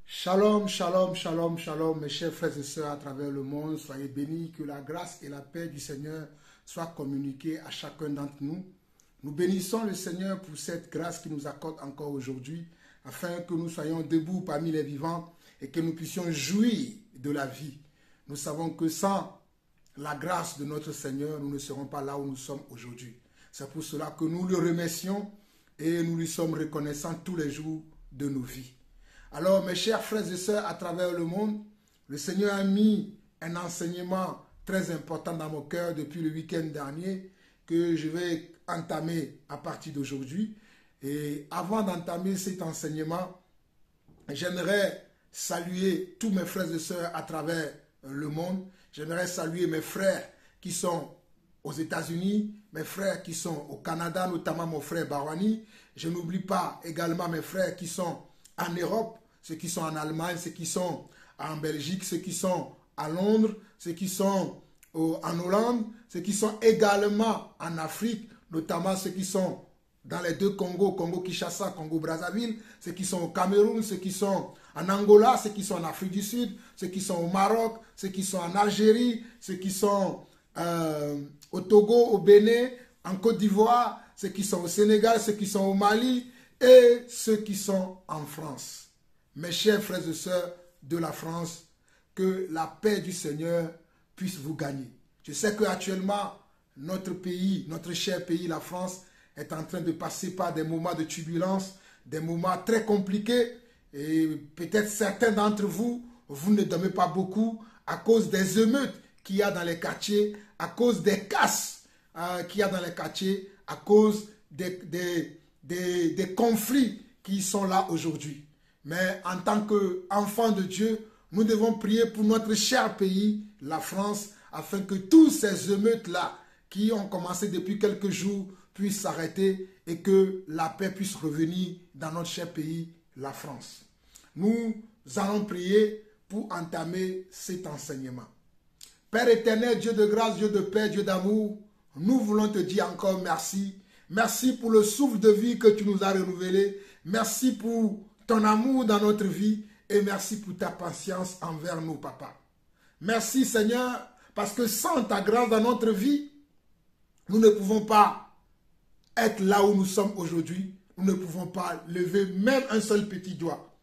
Shalom, shalom, shalom, shalom, mes chers frères et sœurs à travers le monde. Soyez bénis, que la grâce et la paix du Seigneur soient communiquées à chacun d'entre nous. Nous bénissons le Seigneur pour cette grâce qu'il nous accorde encore aujourd'hui, afin que nous soyons debout parmi les vivants et que nous puissions jouir de la vie. Nous savons que sans la grâce de notre Seigneur, nous ne serons pas là où nous sommes aujourd'hui. C'est pour cela que nous le remercions et nous lui sommes reconnaissants tous les jours de nos vies. Alors, mes chers frères et sœurs à travers le monde, le Seigneur a mis un enseignement très important dans mon cœur depuis le week-end dernier que je vais entamer à partir d'aujourd'hui. Et avant d'entamer cet enseignement, j'aimerais saluer tous mes frères et sœurs à travers le monde. J'aimerais saluer mes frères qui sont aux États-Unis, mes frères qui sont au Canada, notamment mon frère Barwani. Je n'oublie pas également mes frères qui sont en Europe, ceux qui sont en Allemagne, ceux qui sont en Belgique, ceux qui sont à Londres, ceux qui sont en Hollande, ceux qui sont également en Afrique, notamment ceux qui sont dans les deux Congos, Congo-Kinshasa, Congo-Brazzaville, ceux qui sont au Cameroun, ceux qui sont en Angola, ceux qui sont en Afrique du Sud, ceux qui sont au Maroc, ceux qui sont en Algérie, ceux qui sont au Togo, au Bénin, en Côte d'Ivoire, ceux qui sont au Sénégal, ceux qui sont au Mali et ceux qui sont en France. Mes chers frères et sœurs de la France, que la paix du Seigneur puisse vous gagner. Je sais qu'actuellement, notre pays, notre cher pays, la France, est en train de passer par des moments de turbulence, des moments très compliqués. Et peut-être certains d'entre vous, vous ne dormez pas beaucoup à cause des émeutes qu'il y a dans les quartiers, à cause des casses qu'il y a dans les quartiers, à cause des conflits qui sont là aujourd'hui. Mais en tant qu'enfants de Dieu, nous devons prier pour notre cher pays, la France, afin que tous ces émeutes-là, qui ont commencé depuis quelques jours, puissent s'arrêter et que la paix puisse revenir dans notre cher pays, la France. Nous allons prier pour entamer cet enseignement. Père éternel, Dieu de grâce, Dieu de paix, Dieu d'amour, nous voulons te dire encore merci. Merci pour le souffle de vie que tu nous as renouvelé. Merci pour ton amour dans notre vie et merci pour ta patience envers nous, Papa. Merci, Seigneur, parce que sans ta grâce dans notre vie, nous ne pouvons pas être là où nous sommes aujourd'hui. Nous ne pouvons pas lever même un seul petit doigt.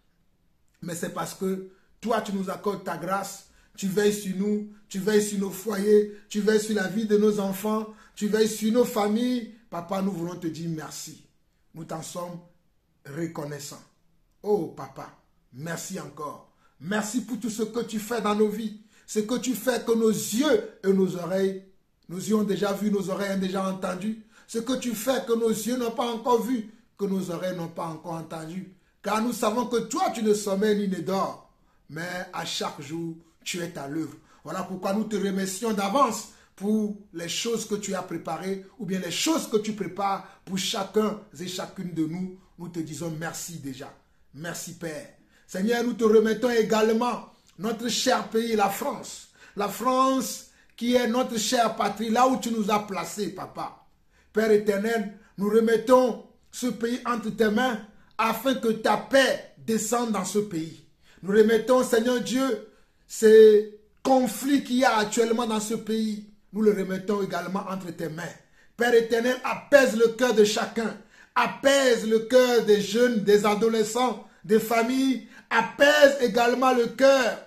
Mais c'est parce que toi, tu nous accordes ta grâce. Tu veilles sur nous, tu veilles sur nos foyers, tu veilles sur la vie de nos enfants, tu veilles sur nos familles. Papa, nous voulons te dire merci. Nous t'en sommes reconnaissants. Oh papa, merci encore. Merci pour tout ce que tu fais dans nos vies. Ce que tu fais que nos yeux et nos oreilles, nous y ont déjà vu, nos oreilles ont déjà entendu. Ce que tu fais que nos yeux n'ont pas encore vu, que nos oreilles n'ont pas encore entendu. Car nous savons que toi, tu ne sommeilles ni ne dors. Mais à chaque jour, tu es à l'œuvre. Voilà pourquoi nous te remercions d'avance pour les choses que tu as préparées ou bien les choses que tu prépares pour chacun et chacune de nous. Nous te disons merci déjà. Merci Père. Seigneur, nous te remettons également notre cher pays, la France. La France qui est notre chère patrie, là où tu nous as placés, Papa. Père éternel, nous remettons ce pays entre tes mains afin que ta paix descende dans ce pays. Nous remettons, Seigneur Dieu, ces conflits qu'il y a actuellement dans ce pays. Nous le remettons également entre tes mains. Père éternel, apaise le cœur de chacun. Apaise le cœur des jeunes, des adolescents, des familles. Apaise également le cœur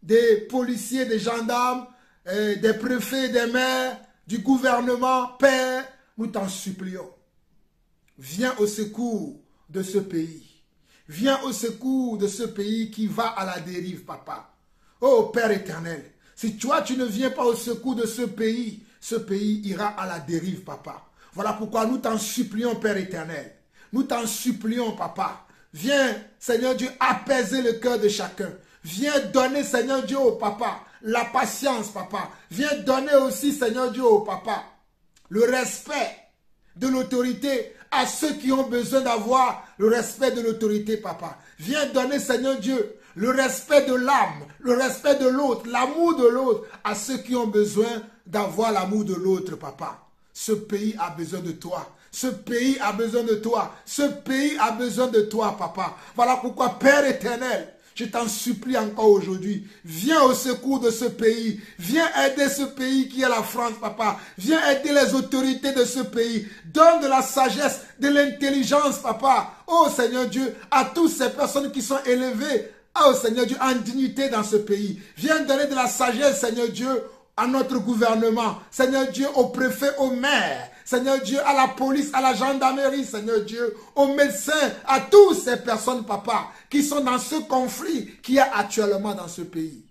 des policiers, des gendarmes, des préfets, des maires, du gouvernement. Père, nous t'en supplions. Viens au secours de ce pays. Viens au secours de ce pays qui va à la dérive, Papa. Oh Père éternel, si toi tu ne viens pas au secours de ce pays ira à la dérive, Papa. Voilà pourquoi nous t'en supplions, Père éternel. Nous t'en supplions, Papa. Viens, Seigneur Dieu, apaiser le cœur de chacun. Viens donner, Seigneur Dieu, au Papa, la patience, Papa. Viens donner aussi, Seigneur Dieu, au Papa, le respect de l'autorité à ceux qui ont besoin d'avoir le respect de l'autorité, Papa. Viens donner, Seigneur Dieu, le respect de l'âme, le respect de l'autre, l'amour de l'autre à ceux qui ont besoin d'avoir l'amour de l'autre, Papa. Ce pays a besoin de toi. Ce pays a besoin de toi. Ce pays a besoin de toi, Papa. Voilà pourquoi, Père éternel, je t'en supplie encore aujourd'hui. Viens au secours de ce pays. Viens aider ce pays qui est la France, papa. Viens aider les autorités de ce pays. Donne de la sagesse, de l'intelligence, papa. Oh Seigneur Dieu, à toutes ces personnes qui sont élevées, oh Seigneur Dieu, en dignité dans ce pays. Viens donner de la sagesse, Seigneur Dieu, à notre gouvernement. Seigneur Dieu, au préfet, au maire. Seigneur Dieu, à la police, à la gendarmerie, Seigneur Dieu, aux médecins, à toutes ces personnes, papa, qui sont dans ce conflit qui est actuellement dans ce pays.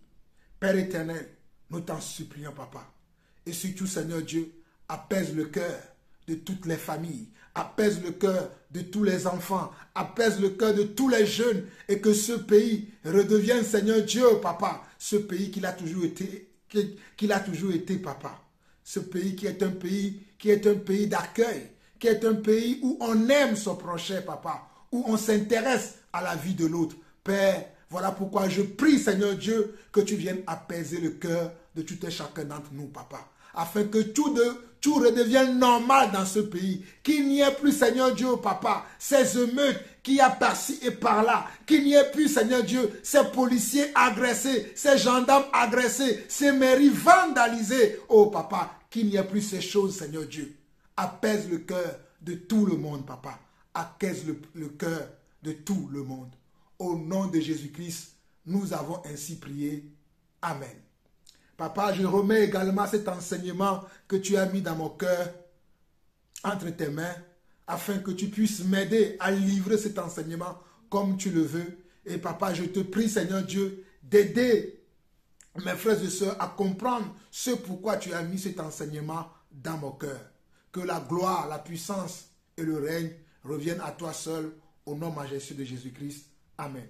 Père éternel, nous t'en supplions, papa. Et surtout, Seigneur Dieu, apaise le cœur de toutes les familles, apaise le cœur de tous les enfants, apaise le cœur de tous les jeunes, et que ce pays redevienne, Seigneur Dieu, papa, ce pays qu'il a toujours été, papa. Ce pays qui est un pays d'accueil, qui est un pays où on aime son prochain, papa, où on s'intéresse à la vie de l'autre. Père, voilà pourquoi je prie, Seigneur Dieu, que tu viennes apaiser le cœur de tout et chacun d'entre nous, papa, afin que tout redevienne normal dans ce pays, qu'il n'y ait plus, Seigneur Dieu, papa, ces émeutes qu'il y a par-ci et par-là, qu'il n'y ait plus, Seigneur Dieu, ces policiers agressés, ces gendarmes agressés, ces mairies vandalisées, oh papa, qu'il n'y ait plus ces choses, Seigneur Dieu. Apaise le cœur de tout le monde, papa. Apaise le cœur de tout le monde. Au nom de Jésus-Christ, nous avons ainsi prié. Amen. Papa, je remets également cet enseignement que tu as mis dans mon cœur entre tes mains, afin que tu puisses m'aider à livrer cet enseignement comme tu le veux. Et papa, je te prie, Seigneur Dieu, d'aider mes frères et sœurs à comprendre ce pourquoi tu as mis cet enseignement dans mon cœur. Que la gloire, la puissance et le règne reviennent à toi seul, au nom majestueux de Jésus-Christ. Amen.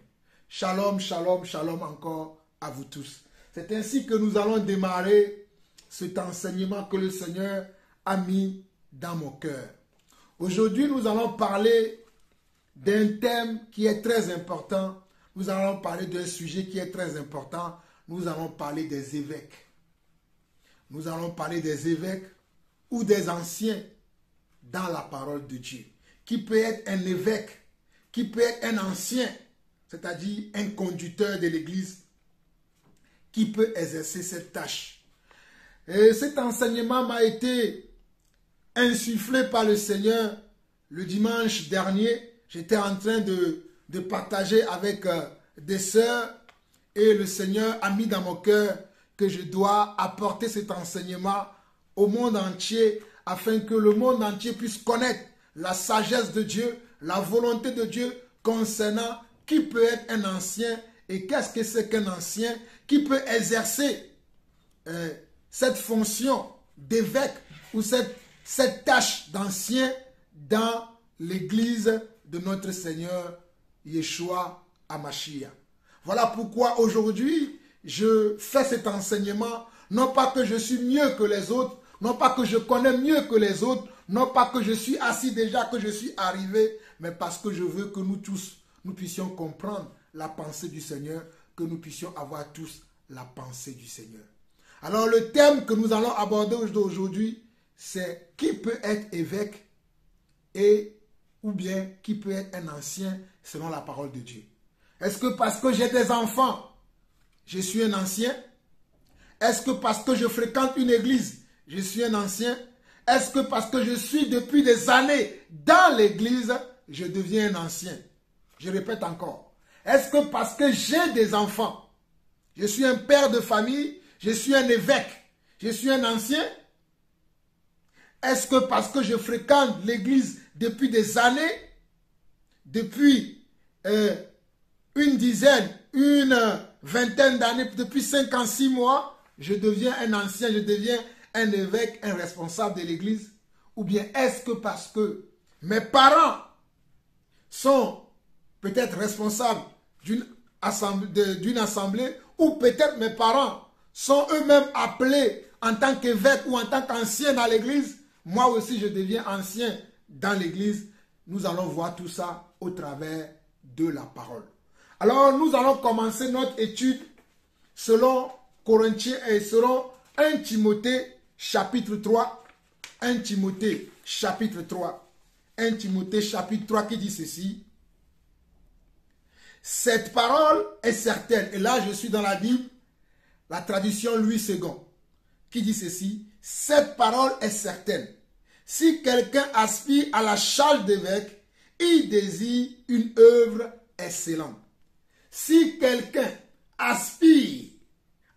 Shalom, shalom, shalom encore à vous tous. C'est ainsi que nous allons démarrer cet enseignement que le Seigneur a mis dans mon cœur. Aujourd'hui, nous allons parler d'un thème qui est très important. Nous allons parler d'un sujet qui est très important. Nous allons parler des évêques. Nous allons parler des évêques ou des anciens dans la parole de Dieu. Qui peut être un évêque, qui peut être un ancien, c'est-à-dire un conducteur de l'Église, qui peut exercer cette tâche. Et cet enseignement m'a été insufflé par le Seigneur le dimanche dernier. J'étais en train de partager avec des sœurs et le Seigneur a mis dans mon cœur que je dois apporter cet enseignement au monde entier afin que le monde entier puisse connaître la sagesse de Dieu, la volonté de Dieu concernant qui peut être un ancien et qu'est-ce que c'est qu'un ancien qui peut exercer cette fonction d'évêque ou cette tâche d'ancien dans l'église de notre Seigneur Yeshua HaMashiach. Voilà pourquoi aujourd'hui je fais cet enseignement, non pas que je suis mieux que les autres, non pas que je connais mieux que les autres, non pas que je suis assis déjà, que je suis arrivé, mais parce que je veux que nous tous, nous puissions comprendre la pensée du Seigneur, que nous puissions avoir tous la pensée du Seigneur. Alors le thème que nous allons aborder aujourd'hui, c'est qui peut être évêque et ou bien qui peut être un ancien selon la parole de Dieu. Est-ce que parce que j'ai des enfants, je suis un ancien? Est-ce que parce que je fréquente une église, je suis un ancien? Est-ce que parce que je suis depuis des années dans l'église, je deviens un ancien? Je répète encore. Est-ce que parce que j'ai des enfants, je suis un père de famille, je suis un évêque, je suis un ancien? Est-ce que parce que je fréquente l'église depuis des années, depuis une dizaine, une vingtaine d'années, depuis 5 ans, 6 mois, je deviens un ancien, je deviens un évêque, un responsable de l'église? Ou bien est-ce que parce que mes parents sont peut-être responsables d'une assemblée, ou peut-être mes parents sont eux-mêmes appelés en tant qu'évêque ou en tant qu'ancien dans l'église, moi aussi je deviens ancien dans l'église? Nous allons voir tout ça au travers de la parole. Alors nous allons commencer notre étude selon Corinthiens et selon 1 Timothée chapitre 3. 1 Timothée chapitre 3. 1 Timothée chapitre 3 qui dit ceci. Cette parole est certaine. Et là, je suis dans la Bible, la traduction Louis II, qui dit ceci. Cette parole est certaine. Si quelqu'un aspire à la charge d'évêque, il désire une œuvre excellente. Si quelqu'un aspire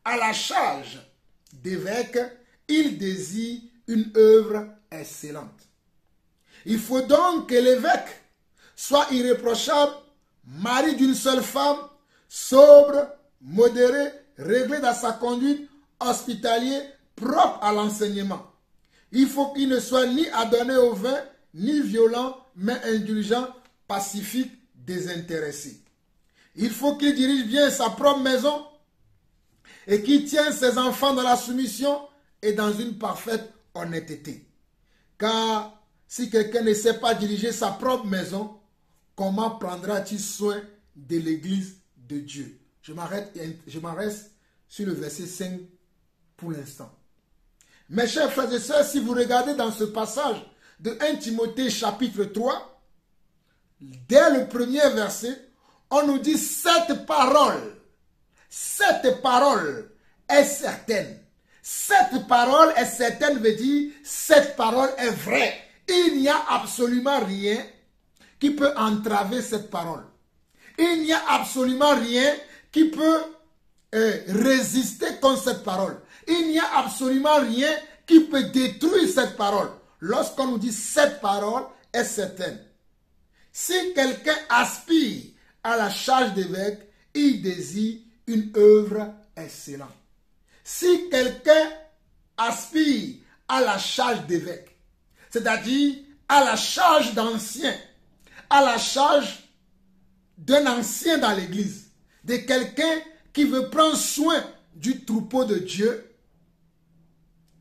à la charge d'évêque, il désire une œuvre excellente. Il faut donc que l'évêque soit irréprochable, mari d'une seule femme, sobre, modéré, réglé dans sa conduite, hospitalier, propre à l'enseignement. Il faut qu'il ne soit ni adonné au vin, ni violent, mais indulgent, pacifique, désintéressé. Il faut qu'il dirige bien sa propre maison et qu'il tienne ses enfants dans la soumission et dans une parfaite honnêteté. Car si quelqu'un ne sait pas diriger sa propre maison, comment prendra-t-il soin de l'église de Dieu? Je m'arrête sur le verset 5 pour l'instant. Mes chers frères et sœurs, si vous regardez dans ce passage de 1 Timothée chapitre 3, dès le premier verset, on nous dit cette parole est certaine. Cette parole est certaine veut dire cette parole est vraie. Il n'y a absolument rien qui peut entraver cette parole. Il n'y a absolument rien qui peut résister contre cette parole. Il n'y a absolument rien qui peut détruire cette parole. Lorsqu'on nous dit cette parole est certaine. Si quelqu'un aspire à la charge d'évêque, il désire une œuvre excellente. Si quelqu'un aspire à la charge d'évêque, c'est-à-dire à la charge d'ancien, à la charge d'un ancien dans l'église, de quelqu'un qui veut prendre soin du troupeau de Dieu,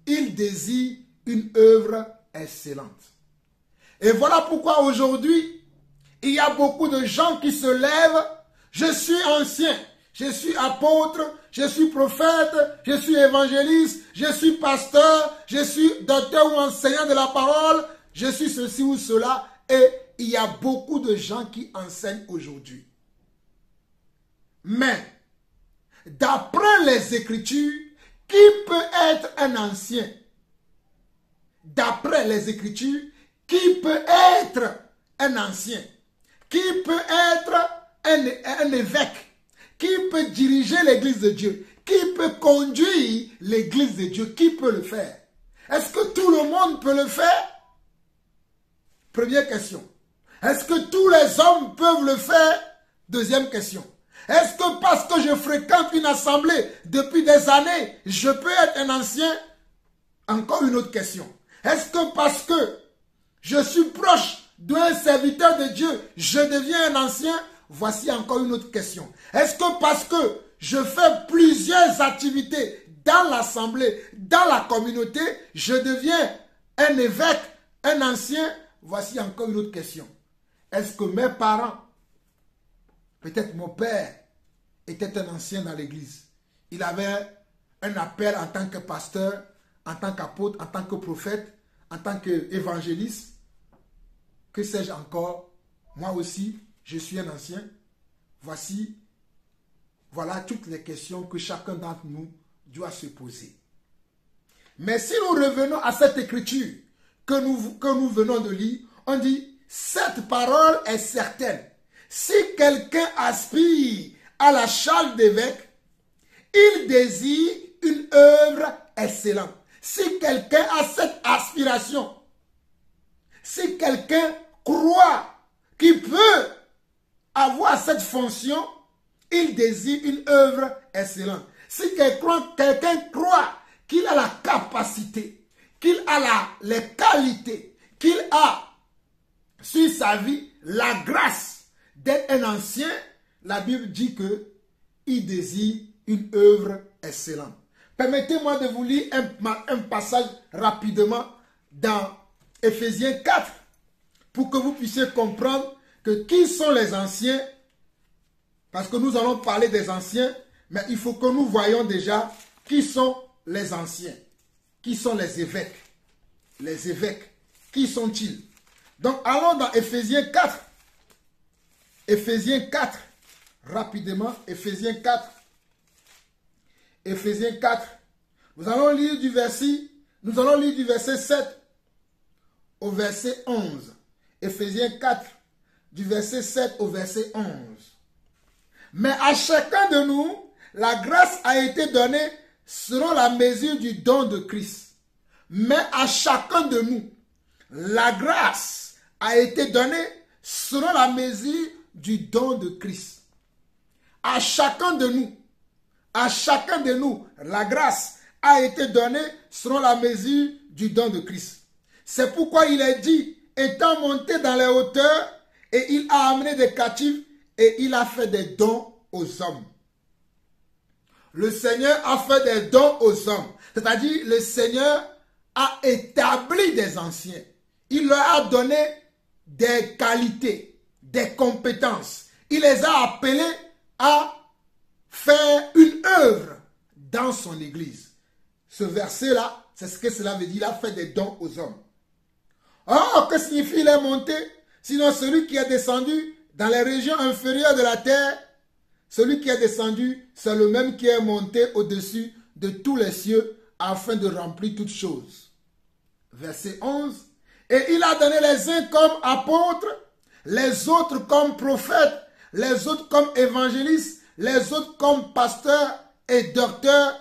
il désire une œuvre excellente. Et voilà pourquoi aujourd'hui, il y a beaucoup de gens qui se lèvent. Je suis ancien, je suis apôtre, je suis prophète, je suis évangéliste, je suis pasteur, je suis docteur ou enseignant de la parole, je suis ceci ou cela. Et il y a beaucoup de gens qui enseignent aujourd'hui. Mais, d'après les Écritures, qui peut être un ancien? D'après les Écritures, qui peut être un ancien? Qui peut être un évêque? Qui peut diriger l'église de Dieu? Qui peut conduire l'église de Dieu? Qui peut le faire? Est-ce que tout le monde peut le faire? Première question. Est-ce que tous les hommes peuvent le faire? Deuxième question. Est-ce que parce que je fréquente une assemblée depuis des années, je peux être un ancien? Encore une autre question. Est-ce que parce que je suis proche d'un serviteur de Dieu, je deviens un ancien? Voici encore une autre question. Est-ce que parce que je fais plusieurs activités dans l'assemblée, dans la communauté, je deviens un évêque, un ancien? Voici encore une autre question. Est-ce que mes parents, peut-être mon père, était un ancien dans l'église? Il avait un appel en tant que pasteur, en tant qu'apôtre, en tant que prophète, en tant qu'évangéliste. Que sais-je encore? Moi aussi, je suis un ancien. Voilà toutes les questions que chacun d'entre nous doit se poser. Mais si nous revenons à cette écriture que nous venons de lire, on dit, cette parole est certaine. Si quelqu'un aspire à la charge d'évêque, il désire une œuvre excellente. Si quelqu'un a cette aspiration, si quelqu'un croit qu'il peut avoir cette fonction, il désire une œuvre excellente. Si quelqu'un croit qu'il a la capacité, qu'il a les qualités, qu'il a sur sa vie la grâce d'être un ancien, la Bible dit qu'il désire une œuvre excellente. Permettez-moi de vous lire un passage rapidement dans Éphésiens 4 pour que vous puissiez comprendre que qui sont les anciens, parce que nous allons parler des anciens, mais il faut que nous voyions déjà qui sont les anciens, qui sont les évêques. Les évêques, qui sont-ils? Donc allons dans Éphésiens 4. Éphésiens 4, rapidement, Éphésiens 4. Éphésiens 4. Nous allons lire du verset 7 au verset 11. Éphésiens 4, du verset 7 au verset 11. Mais à chacun de nous, la grâce a été donnée selon la mesure du don de Christ. Mais à chacun de nous, la grâce a été donnée selon la mesure du don de Christ. À chacun de nous, la grâce a été donnée selon la mesure du don de Christ. C'est pourquoi il est dit, étant monté dans les hauteurs, et il a amené des captifs, et il a fait des dons aux hommes. Le Seigneur a fait des dons aux hommes. C'est-à-dire, le Seigneur a établi des anciens. Il leur a donné des qualités, des compétences. Il les a appelés à faire une œuvre dans son église. Ce verset-là, c'est ce que cela veut dire. Il a fait des dons aux hommes. Oh, que signifie il est monté? Sinon, celui qui est descendu dans les régions inférieures de la terre, celui qui est descendu, c'est le même qui est monté au-dessus de tous les cieux afin de remplir toutes choses. Verset 11. Et il a donné les uns comme apôtres, les autres comme prophètes, les autres comme évangélistes, les autres comme pasteurs et docteurs.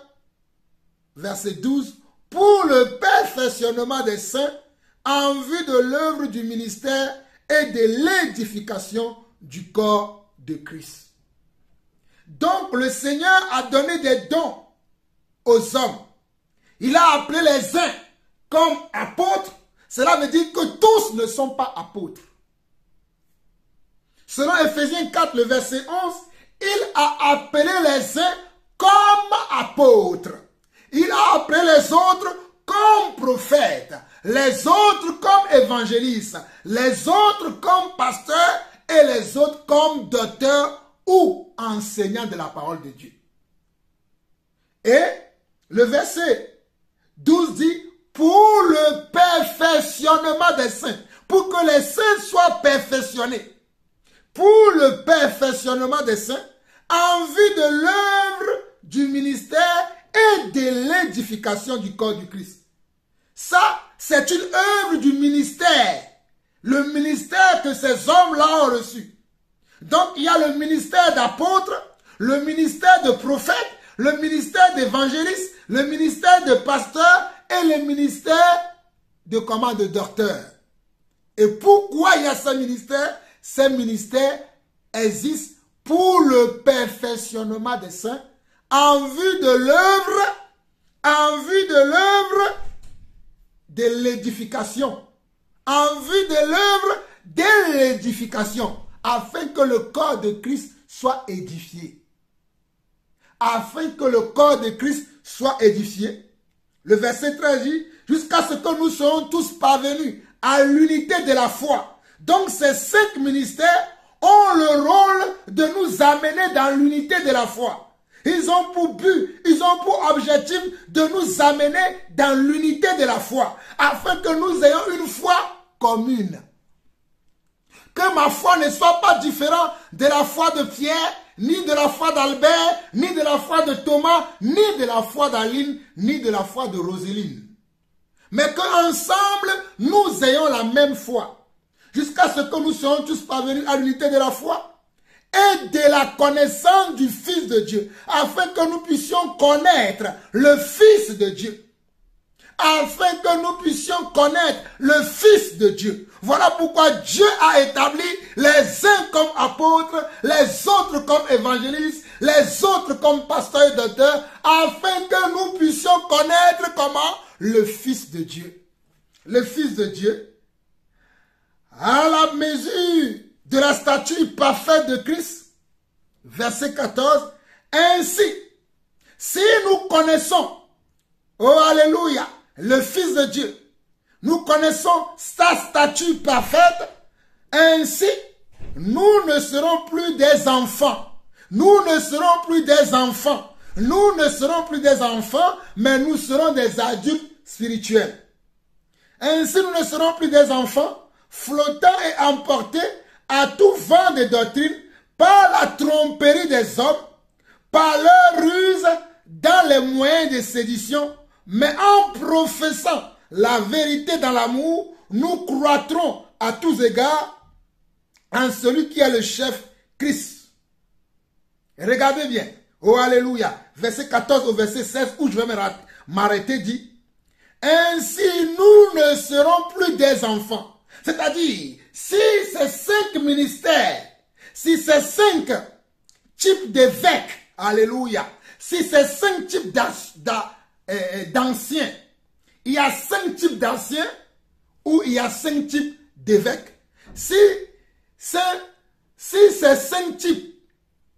Verset 12. Pour le perfectionnement des saints, en vue de l'œuvre du ministère et de l'édification du corps de Christ. Donc le Seigneur a donné des dons aux hommes. Il a appelé les uns comme apôtres. Cela veut dire que tous ne sont pas apôtres. Selon Éphésiens 4, le verset 11, il a appelé les uns comme apôtres. Il a appelé les autres comme prophètes, les autres comme évangélistes, les autres comme pasteurs et les autres comme docteurs ou enseignants de la parole de Dieu. Et le verset 12 dit, pour le perfectionnement des saints, pour que les saints soient perfectionnés, pour le perfectionnement des saints, en vue de l'œuvre du ministère et de l'édification du corps du Christ. Ça, c'est une œuvre du ministère. Le ministère que ces hommes-là ont reçu. Donc, il y a le ministère d'apôtre, le ministère de prophète, le ministère d'évangéliste, le ministère de pasteur et le ministère de de docteur. Et pourquoi il y a ce ministère? Ces ministères existent pour le perfectionnement des saints en vue de l'œuvre, de l'édification, en vue de l'œuvre de l'édification, afin que le corps de Christ soit édifié. Afin que le corps de Christ soit édifié. Le verset 13 dit, jusqu'à ce que nous soyons tous parvenus à l'unité de la foi. Donc ces 5 ministères ont le rôle de nous amener dans l'unité de la foi. Ils ont pour but, ils ont pour objectif de nous amener dans l'unité de la foi, afin que nous ayons une foi commune. Que ma foi ne soit pas différente de la foi de Pierre, ni de la foi d'Albert, ni de la foi de Thomas, ni de la foi d'Aline, ni de la foi de Roséline. Mais qu'ensemble, nous ayons la même foi, jusqu'à ce que nous soyons tous parvenus à l'unité de la foi et de la connaissance du Fils de Dieu, afin que nous puissions connaître le Fils de Dieu. Afin que nous puissions connaître le Fils de Dieu. Voilà pourquoi Dieu a établi les uns comme apôtres, les autres comme évangélistes, les autres comme pasteurs et docteurs, afin que nous puissions connaître comment? Le Fils de Dieu. Le Fils de Dieu, à la mesure de la stature parfaite de Christ, verset 14, ainsi, si nous connaissons, oh alléluia, le Fils de Dieu, nous connaissons sa stature parfaite, ainsi, nous ne serons plus des enfants. Nous ne serons plus des enfants. Nous ne serons plus des enfants, mais nous serons des adultes spirituels. Ainsi, nous ne serons plus des enfants, flottant et emportés à tout vent de doctrine par la tromperie des hommes, par leur ruse, dans les moyens de sédition, mais en professant la vérité dans l'amour, nous croîtrons à tous égards en celui qui est le chef, Christ. Regardez bien. Oh, alléluia. Verset 14 au verset 16, où je vais m'arrêter, dit, ainsi nous ne serons plus des enfants. C'est-à-dire, si ces 5 ministères, si ces 5 types d'évêques, alléluia, si ces 5 types d'anciens, il y a 5 types d'anciens ou il y a 5 types d'évêques. Si ces 5 types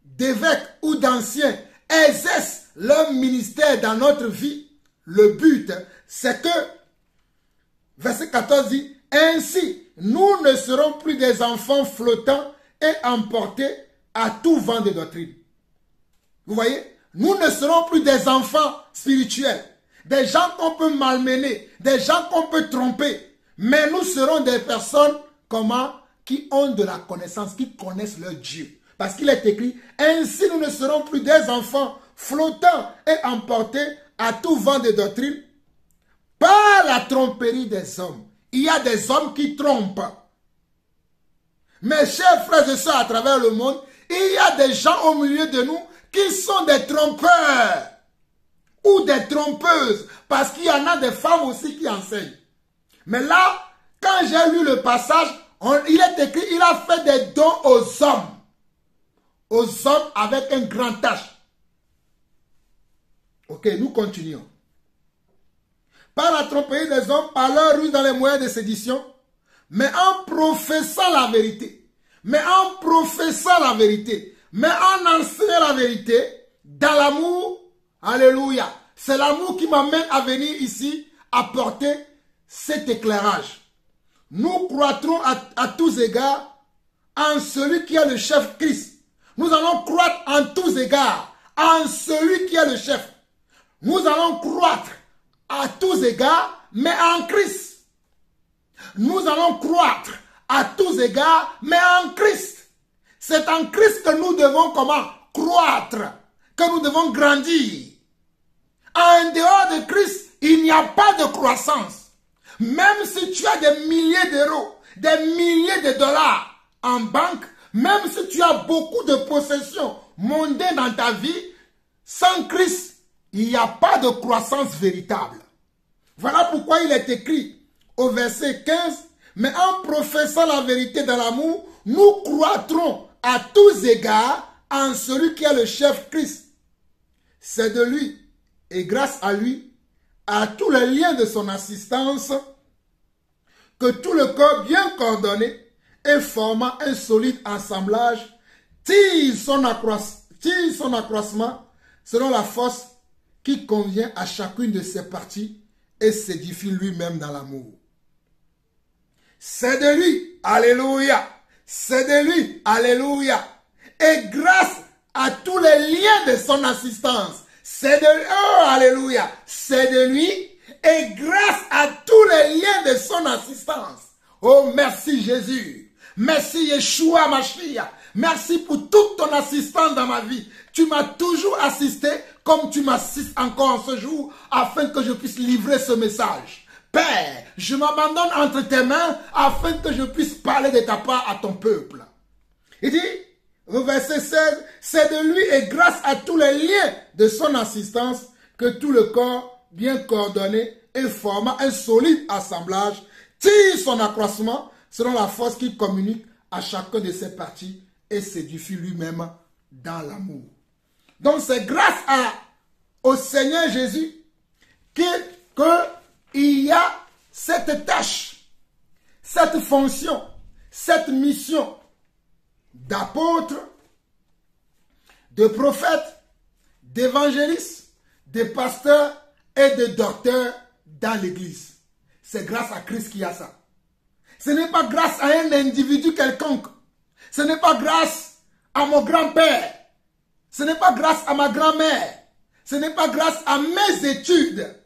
d'évêques ou d'anciens exercent leur ministère dans notre vie, le but, c'est que, verset 14 dit, ainsi, nous ne serons plus des enfants flottants et emportés à tout vent de doctrine. Vous voyez? Nous ne serons plus des enfants spirituels, des gens qu'on peut malmener, des gens qu'on peut tromper, mais nous serons des personnes, comment? Qui ont de la connaissance, qui connaissent leur Dieu. Parce qu'il est écrit, ainsi nous ne serons plus des enfants flottants et emportés à tout vent de doctrine par la tromperie des hommes. Il y a des hommes qui trompent. Mes chers frères et sœurs à travers le monde, il y a des gens au milieu de nous qui sont des trompeurs ou des trompeuses, parce qu'il y en a des femmes aussi qui enseignent. Mais là, quand j'ai lu le passage, il est écrit, il a fait des dons aux hommes avec un grand H. Ok, nous continuons. Par la tromperie des hommes, par leur ruse dans les moyens de sédition, mais en professant la vérité, mais en enseignant la vérité, dans l'amour, alléluia. C'est l'amour qui m'amène à venir ici apporter cet éclairage. Nous croîtrons à tous égards en celui qui est le chef Christ. Nous allons croître en tous égards en celui qui est le chef. Nous allons croître à tous égards, mais en Christ. Nous allons croître à tous égards, mais en Christ. C'est en Christ que nous devons comment? Croître, que nous devons grandir. En dehors de Christ, il n'y a pas de croissance. Même si tu as des milliers d'euros, des milliers de dollars en banque, même si tu as beaucoup de possessions mondaines dans ta vie, sans Christ, il n'y a pas de croissance véritable. Voilà pourquoi il est écrit au verset 15, mais en professant la vérité dans l'amour, nous croîtrons à tous égards en celui qui est le chef Christ. C'est de lui, et grâce à lui, à tous les liens de son assistance, que tout le corps bien coordonné et formant un solide assemblage tire son accroissement selon la force qui convient à chacune de ses parties et s'édifie lui-même dans l'amour. C'est de lui, alléluia, c'est de lui, alléluia, et grâce à tous les liens de son assistance, c'est de lui, oh alléluia, c'est de lui, et grâce à tous les liens de son assistance. Oh merci Jésus, merci Yeshua Mashiach, merci pour toute ton assistance dans ma vie. Tu m'as toujours assisté comme tu m'assistes encore en ce jour afin que je puisse livrer ce message. Père, je m'abandonne entre tes mains afin que je puisse parler de ta part à ton peuple. Il dit, au verset 16, c'est de lui et grâce à tous les liens de son assistance que tout le corps bien coordonné et formant un solide assemblage tire son accroissement selon la force qui communique à chacun de ses parties et s'édifie lui-même dans l'amour. Donc c'est grâce au Seigneur Jésus qu'il y a cette tâche, cette fonction, cette mission d'apôtre, de prophète, d'évangéliste, de pasteur et de docteur dans l'église. C'est grâce à Christ qu'il y a ça. Ce n'est pas grâce à un individu quelconque. Ce n'est pas grâce à mon grand-père. Ce n'est pas grâce à ma grand-mère. Ce n'est pas grâce à mes études.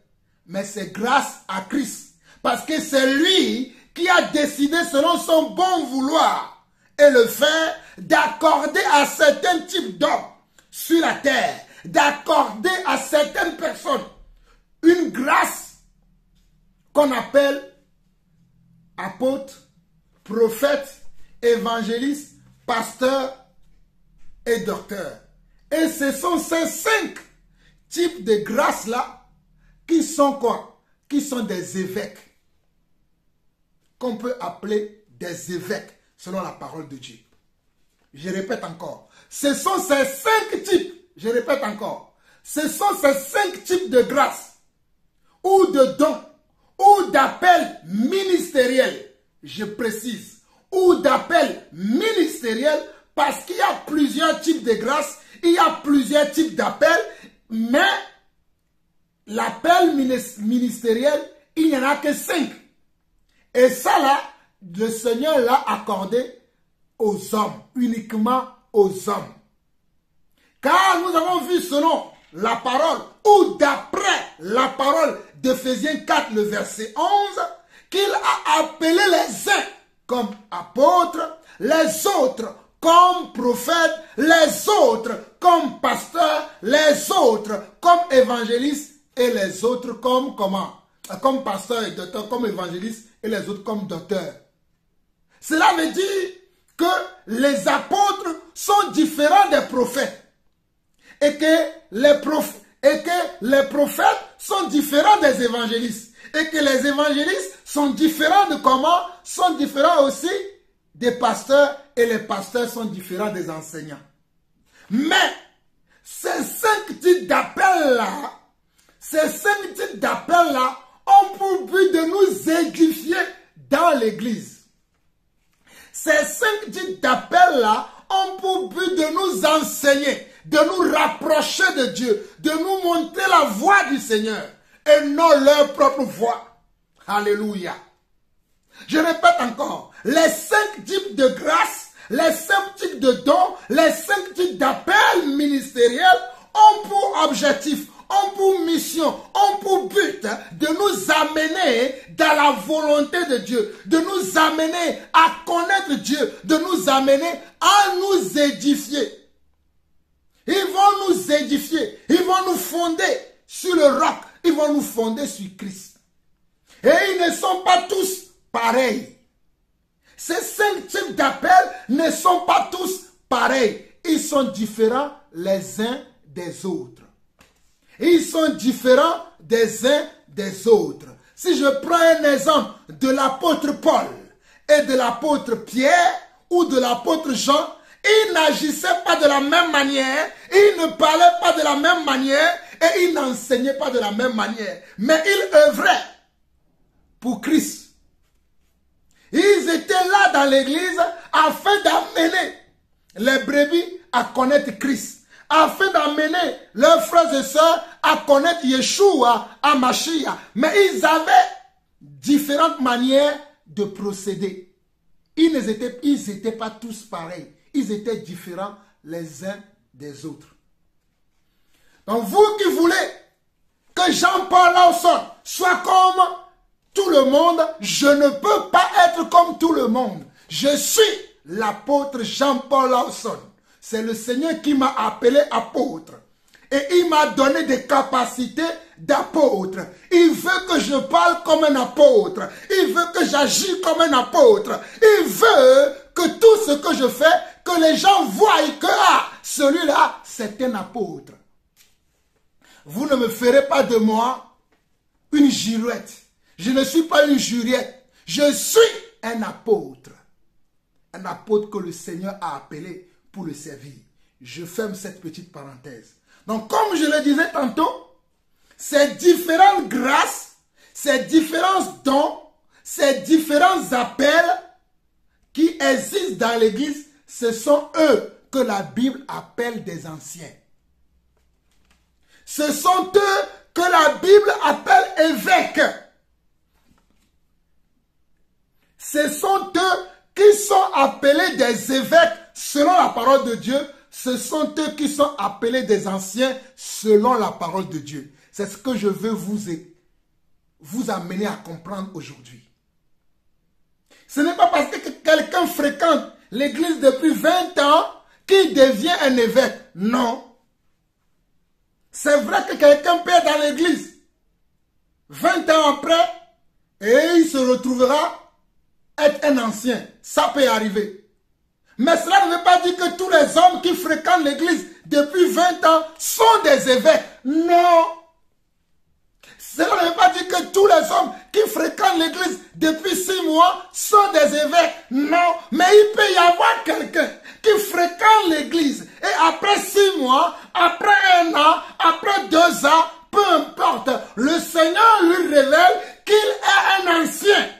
Mais c'est grâce à Christ. Parce que c'est lui qui a décidé selon son bon vouloir et le fer, d'accorder à certains types d'hommes sur la terre, d'accorder à certaines personnes une grâce qu'on appelle apôtre, prophète, évangéliste, pasteur et docteur. Et ce sont ces 5 types de grâces-là qui sont quoi? Qui sont des évêques. Qu'on peut appeler des évêques selon la parole de Dieu. Je répète encore. Ce sont ces 5 types. Je répète encore. Ce sont ces 5 types de grâces ou de dons ou d'appels ministériels. Je précise. Ou d'appels ministériels parce qu'il y a plusieurs types de grâces. Il y a plusieurs types d'appels. Mais l'appel ministériel, il n'y en a que 5. Et ça là, le Seigneur l'a accordé aux hommes, uniquement aux hommes. Car nous avons vu selon la parole, ou d'après la parole d'Éphésiens 4, le verset 11, qu'il a appelé les uns comme apôtres, les autres comme prophètes, les autres comme pasteurs, les autres comme évangélistes et les autres comme comment? Comme pasteurs et docteurs, comme évangélistes et les autres comme docteurs. Cela veut dire que les apôtres sont différents des prophètes et que les prophètes sont différents des évangélistes et que les évangélistes sont différents de comment? Sont différents aussi des pasteurs et les pasteurs sont différents des enseignants. Mais ces 5 types d'appels-là, ont pour but de nous édifier dans l'église. Ces 5 types d'appels-là ont pour but de nous enseigner, de nous rapprocher de Dieu, de nous montrer la voie du Seigneur et non leur propre voie. Alléluia. Je répète encore, les 5 types de grâces, les 5 types de dons, les 5 types d'appels ministériels ont pour objectif, ont pour mission, ont pour but de nous amener dans la volonté de Dieu, de nous amener à connaître Dieu, de nous amener à nous édifier. Ils vont nous édifier, ils vont nous fonder sur le roc, ils vont nous fonder sur Christ. Et ils ne sont pas tous pareils. Ces 5 types d'appels ne sont pas tous pareils. Ils sont différents les uns des autres. Ils sont différents des uns des autres. Si je prends un exemple de l'apôtre Paul et de l'apôtre Pierre ou de l'apôtre Jean, ils n'agissaient pas de la même manière, ils ne parlaient pas de la même manière et ils n'enseignaient pas de la même manière. Mais ils œuvraient pour Christ. Ils étaient là dans l'église afin d'amener les brebis à connaître Christ. Afin d'amener leurs frères et sœurs à connaître Yeshua, à Mashiach. Mais ils avaient différentes manières de procéder. Ils n'étaient pas tous pareils. Ils étaient différents les uns des autres. Donc vous qui voulez que Jean-Paul Lawson soit comme tout le monde, je ne peux pas être comme tout le monde. Je suis l'apôtre Jean-Paul Lawson. C'est le Seigneur qui m'a appelé apôtre. Et il m'a donné des capacités d'apôtre. Il veut que je parle comme un apôtre. Il veut que j'agisse comme un apôtre. Il veut que tout ce que je fais, que les gens voient que celui-là, c'est un apôtre. Vous ne me ferez pas de moi une girouette. Je ne suis pas une juriette. Je suis un apôtre. Un apôtre que le Seigneur a appelé pour le servir. Je ferme cette petite parenthèse. Donc, comme je le disais tantôt, ces différentes grâces, ces différents dons, ces différents appels qui existent dans l'Église, ce sont eux que la Bible appelle des anciens. Ce sont eux que la Bible appelle évêques. Ce sont eux qui sont appelés des évêques selon la parole de Dieu. Ce sont eux qui sont appelés des anciens selon la parole de Dieu. C'est ce que je veux vous amener à comprendre aujourd'hui. Ce n'est pas parce que quelqu'un fréquente l'église depuis 20 ans qui devient un évêque. Non. C'est vrai que quelqu'un peut être dans l'église 20 ans après et il se retrouvera être un ancien. Ça peut arriver. Mais cela ne veut pas dire que tous les hommes qui fréquentent l'église depuis 20 ans sont des évêques. Non. Cela ne veut pas dire que tous les hommes qui fréquentent l'église depuis 6 mois sont des évêques. Non. Mais il peut y avoir quelqu'un qui fréquente l'église et après 6 mois, après 1 an, après 2 ans, peu importe, le Seigneur lui révèle qu'il est un ancien.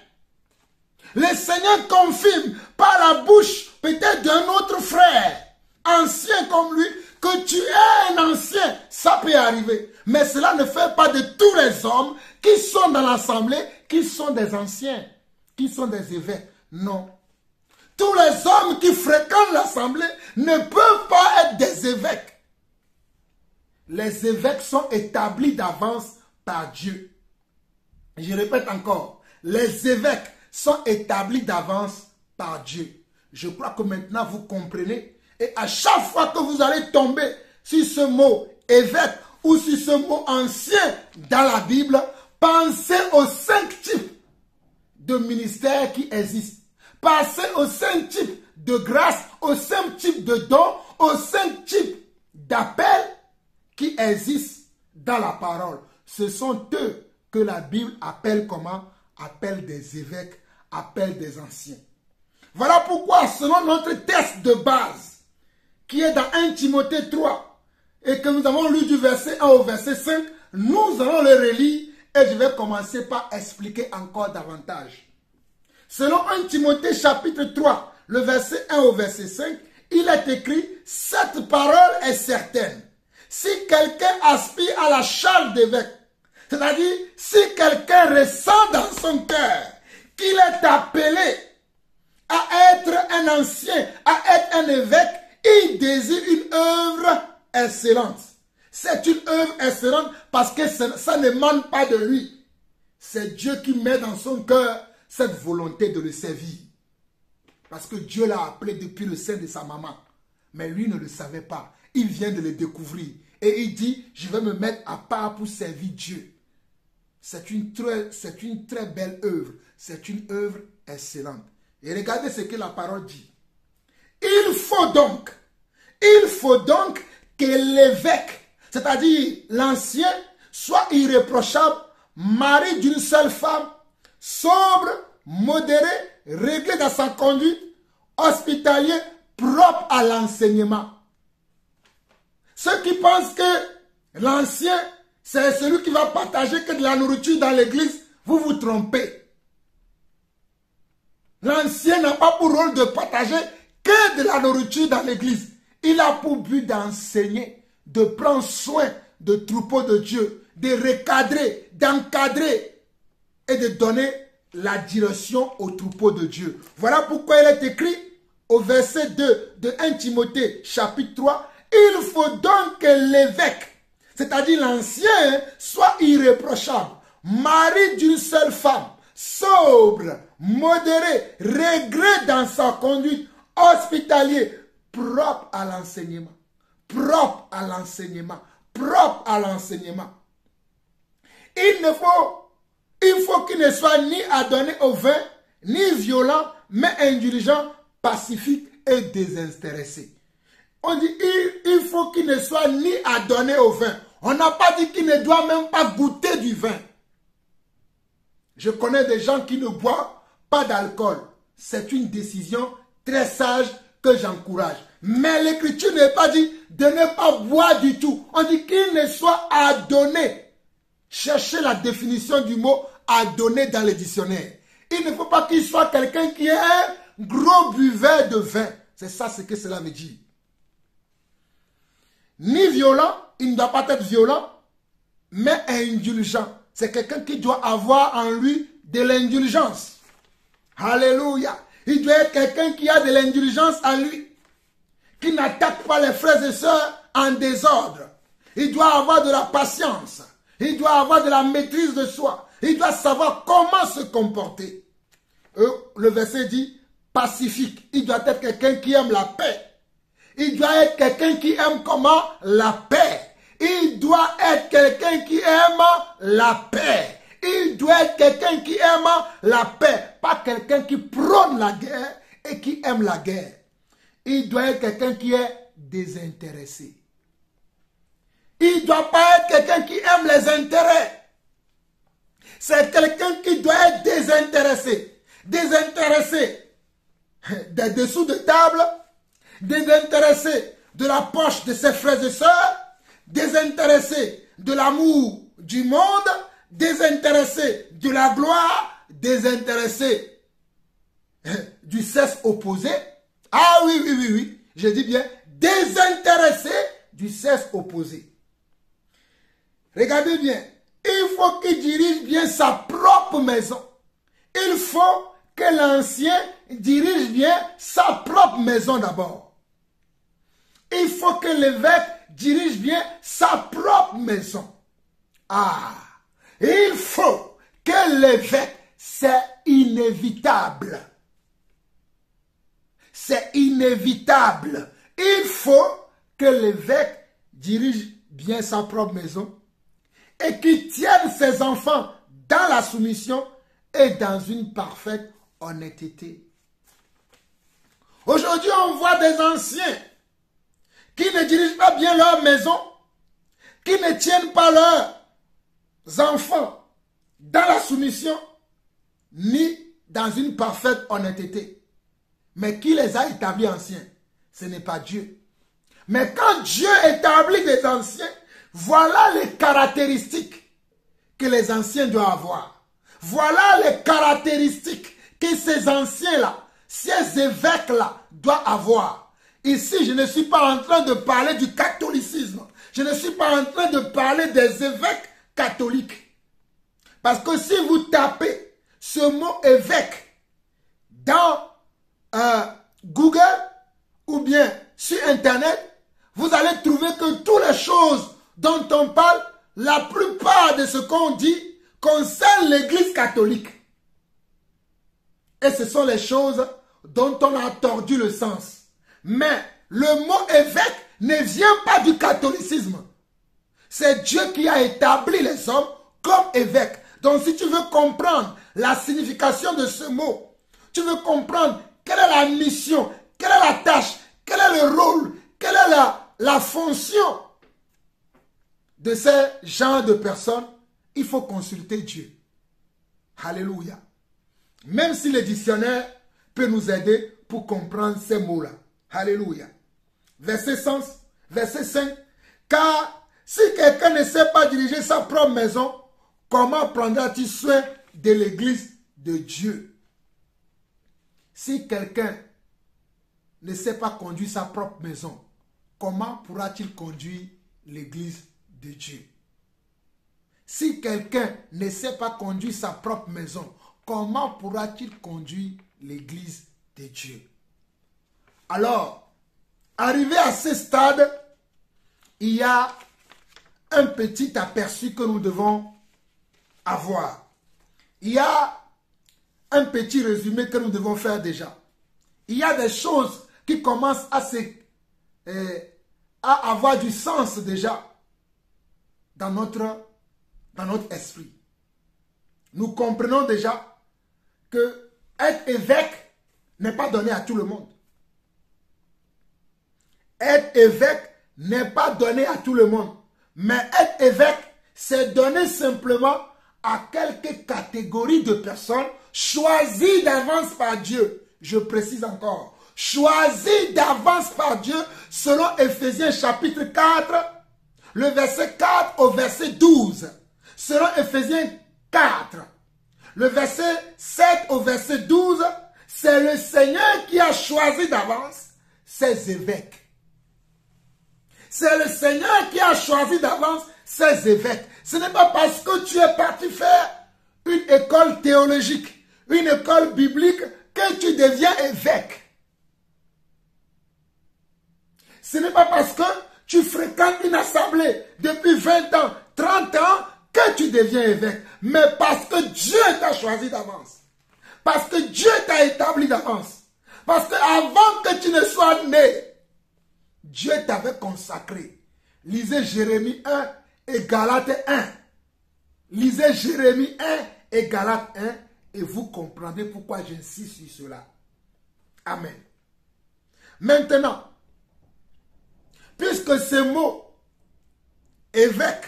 Le Seigneur confirme par la bouche peut-être d'un autre frère, ancien comme lui, que tu es un ancien. Ça peut arriver. Mais cela ne fait pas de tous les hommes qui sont dans l'assemblée, qui sont des anciens, qui sont des évêques. Non. Tous les hommes qui fréquentent l'assemblée ne peuvent pas être des évêques. Les évêques sont établis d'avance par Dieu. Je répète encore, les évêques sont établis d'avance par Dieu. Je crois que maintenant vous comprenez. Et à chaque fois que vous allez tomber sur ce mot évêque ou sur ce mot ancien dans la Bible, pensez aux 5 types de ministères qui existent. Pensez aux 5 types de grâces, aux 5 types de dons, aux 5 types d'appels qui existent dans la parole. Ce sont eux que la Bible appelle comment? Appelle des évêques, appelle des anciens. Voilà pourquoi, selon notre texte de base, qui est dans 1 Timothée 3, et que nous avons lu du verset 1 au verset 5, nous allons le relire et je vais commencer par expliquer encore davantage. Selon 1 Timothée chapitre 3, le verset 1 au verset 5, il est écrit « Cette parole est certaine. Si quelqu'un aspire à la charge d'évêque, c'est-à-dire si quelqu'un ressent dans son cœur qu'il est appelé à être un ancien, à être un évêque, il désire une œuvre excellente. C'est une œuvre excellente parce que ça n'émane pas de lui. C'est Dieu qui met dans son cœur cette volonté de le servir. Parce que Dieu l'a appelé depuis le sein de sa maman. Mais lui ne le savait pas. Il vient de le découvrir. Et il dit, je vais me mettre à part pour servir Dieu. C'est une très belle œuvre. C'est une œuvre excellente. Et regardez ce que la parole dit. Il faut donc que l'évêque, c'est-à-dire l'ancien, soit irréprochable, mari d'une seule femme, sobre, modéré, réglé dans sa conduite, hospitalier, propre à l'enseignement. Ceux qui pensent que l'ancien, c'est celui qui va partager que de la nourriture dans l'église, vous vous trompez. L'ancien n'a pas pour rôle de partager que de la nourriture dans l'église. Il a pour but d'enseigner, de prendre soin de troupeaux de Dieu, de recadrer, d'encadrer et de donner la direction aux troupeaux de Dieu. Voilà pourquoi il est écrit au verset 2 de 1 Timothée chapitre 3, il faut donc que l'évêque, c'est-à-dire l'ancien, soit irréprochable, mari d'une seule femme, sobre, modéré, réglé dans sa conduite, hospitalier, propre à l'enseignement. Propre à l'enseignement. Propre à l'enseignement. Il faut qu'il ne soit ni adonné au vin, ni violent, mais indulgent, pacifique et désintéressé. On dit il faut qu'il ne soit ni adonné au vin. On n'a pas dit qu'il ne doit même pas goûter du vin. Je connais des gens qui ne boivent pas d'alcool. C'est une décision très sage que j'encourage. Mais l'Écriture n'est pas dit de ne pas boire du tout. On dit qu'il ne soit adonné. Cherchez la définition du mot adonné dans le dictionnaire. Il ne faut pas qu'il soit quelqu'un qui est un gros buveur de vin. C'est ça ce que cela veut dire. Ni violent, il ne doit pas être violent, mais indulgent. C'est quelqu'un qui doit avoir en lui de l'indulgence. Alléluia. Il doit être quelqu'un qui a de l'indulgence en lui, qui n'attaque pas les frères et sœurs en désordre. Il doit avoir de la patience. Il doit avoir de la maîtrise de soi. Il doit savoir comment se comporter. Le verset dit, pacifique. Il doit être quelqu'un qui aime la paix. Il doit être quelqu'un qui aime comment? La paix. Il doit être quelqu'un qui aime la paix. Il doit être quelqu'un qui aime la paix. Pas quelqu'un qui prône la guerre et qui aime la guerre. Il doit être quelqu'un qui est désintéressé. Il ne doit pas être quelqu'un qui aime les intérêts. C'est quelqu'un qui doit être désintéressé. Désintéressé des dessous de table, désintéressé de la poche de ses frères et sœurs, désintéressé de l'amour du monde, désintéressé de la gloire, désintéressé du sexe opposé. Ah oui, je dis bien désintéressé du sexe opposé. Regardez bien, il faut qu'il dirige bien sa propre maison. Il faut que l'ancien dirige bien sa propre maison d'abord. Il faut que l'évêque dirige bien sa propre maison. Ah, il faut que l'évêque, c'est inévitable. C'est inévitable. Il faut que l'évêque dirige bien sa propre maison et qu'il tienne ses enfants dans la soumission et dans une parfaite honnêteté. Aujourd'hui, on voit des anciens qui ne dirigent pas bien leur maison, qui ne tiennent pas leurs enfants dans la soumission, ni dans une parfaite honnêteté. Mais qui les a établis anciens? Ce n'est pas Dieu. Mais quand Dieu établit des anciens, voilà les caractéristiques que les anciens doivent avoir. Voilà les caractéristiques que ces anciens-là, ces évêques-là doivent avoir. Ici, je ne suis pas en train de parler du catholicisme. Je ne suis pas en train de parler des évêques catholiques. Parce que si vous tapez ce mot évêque dans Google ou bien sur Internet, vous allez trouver que toutes les choses dont on parle, la plupart de ce qu'on dit concerne l'Église catholique. Et ce sont les choses dont on a tordu le sens. Mais le mot évêque ne vient pas du catholicisme. C'est Dieu qui a établi les hommes comme évêques. Donc si tu veux comprendre la signification de ce mot, tu veux comprendre quelle est la mission, quelle est la tâche, quel est le rôle, quelle est la fonction de ces genres de personnes, il faut consulter Dieu. Alléluia. Même si le dictionnaire peut nous aider pour comprendre ces mots-là. Alléluia. Verset 5. Car si quelqu'un ne sait pas diriger sa propre maison, comment prendra-t-il soin de l'église de Dieu? Si quelqu'un ne sait pas conduire sa propre maison, comment pourra-t-il conduire l'église de Dieu? Si quelqu'un ne sait pas conduire sa propre maison, comment pourra-t-il conduire l'église de Dieu? Alors, arrivé à ce stade, il y a un petit aperçu que nous devons avoir. Il y a un petit résumé que nous devons faire déjà. Il y a des choses qui commencent à avoir du sens déjà dans notre esprit. Nous comprenons déjà que être évêque n'est pas donné à tout le monde. Être évêque n'est pas donné à tout le monde. Mais être évêque, c'est donné simplement à quelques catégories de personnes choisies d'avance par Dieu. Je précise encore. Choisies d'avance par Dieu selon Éphésiens chapitre 4, le verset 4 au verset 12. Selon Éphésiens 4, le verset 7 au verset 12, c'est le Seigneur qui a choisi d'avance ses évêques. C'est le Seigneur qui a choisi d'avance ses évêques. Ce n'est pas parce que tu es parti faire une école théologique, une école biblique, que tu deviens évêque. Ce n'est pas parce que tu fréquentes une assemblée depuis 20 ans, 30 ans, que tu deviens évêque. Mais parce que Dieu t'a choisi d'avance. Parce que Dieu t'a établi d'avance. Parce qu'avant que tu ne sois né, Dieu t'avait consacré. Lisez Jérémie 1 et Galates 1. Lisez Jérémie 1 et Galates 1 et vous comprendrez pourquoi j'insiste sur cela. Amen. Maintenant, puisque ce mot évêque,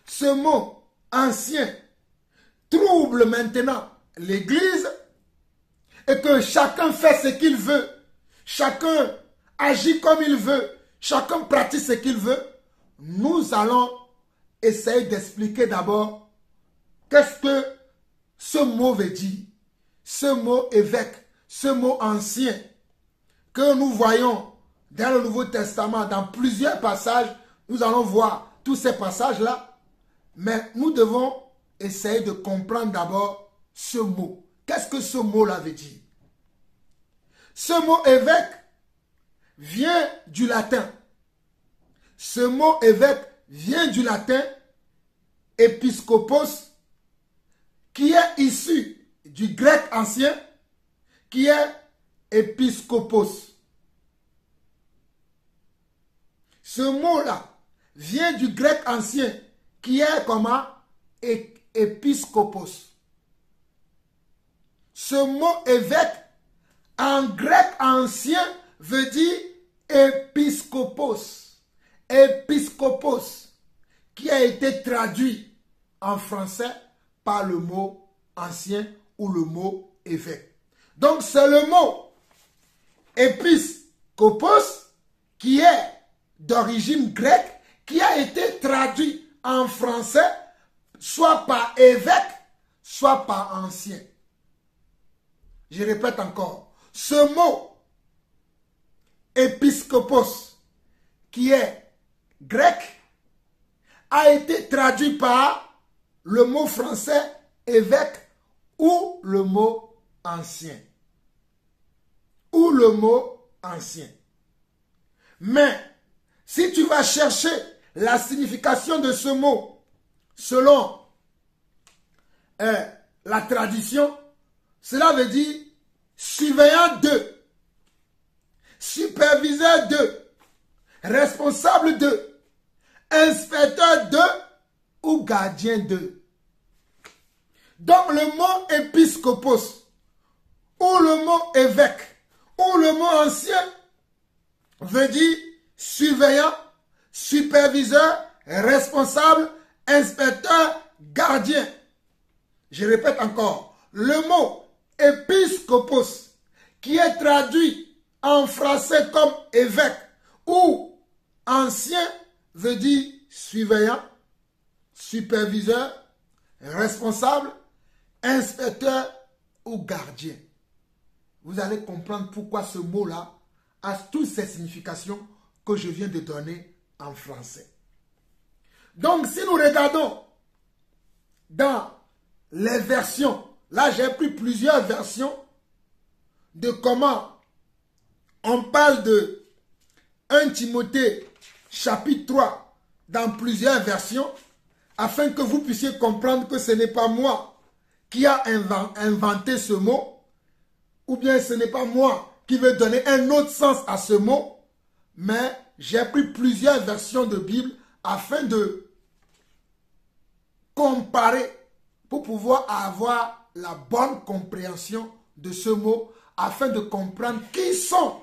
ce mot ancien, trouble maintenant l'Église et que chacun fait ce qu'il veut, chacun agit comme il veut, chacun pratique ce qu'il veut, nous allons essayer d'expliquer d'abord qu'est-ce que ce mot veut dire, ce mot évêque, ce mot ancien que nous voyons dans le Nouveau Testament, dans plusieurs passages. Nous allons voir tous ces passages-là, mais nous devons essayer de comprendre d'abord ce mot. Qu'est-ce que ce mot-là veut dire? Ce mot évêque vient du latin. Ce mot évêque vient du latin épiscopos, qui est issu du grec ancien, qui est épiscopos. Ce mot-là vient du grec ancien, qui est comment? Épiscopos. Ce mot évêque, en grec ancien, veut dire épiscopos. Épiscopos, qui a été traduit en français par le mot ancien ou le mot évêque. Donc c'est le mot épiscopos qui est d'origine grecque, qui a été traduit en français soit par évêque, soit par ancien. Je répète encore, ce mot épiscopos, qui est grec, a été traduit par le mot français évêque ou le mot ancien. Ou le mot ancien. Mais si tu vas chercher la signification de ce mot selon la tradition, cela veut dire surveillant de, superviseur de, responsable de, inspecteur de ou gardien de. Donc le mot épiscopos ou le mot évêque ou le mot ancien veut dire surveillant, superviseur, responsable, inspecteur, gardien. Je répète encore, le mot épiscopos, qui est traduit en français comme évêque ou ancien, veut dire surveillant, superviseur, responsable, inspecteur ou gardien. Vous allez comprendre pourquoi ce mot-là a toutes ces significations que je viens de donner en français. Donc, si nous regardons dans les versions, là j'ai pris plusieurs versions de comment on parle de 1 Timothée chapitre 3 dans plusieurs versions, afin que vous puissiez comprendre que ce n'est pas moi qui a inventé ce mot, ou bien ce n'est pas moi qui vais donner un autre sens à ce mot, mais j'ai pris plusieurs versions de Bible afin de comparer pour pouvoir avoir la bonne compréhension de ce mot, afin de comprendre qui sont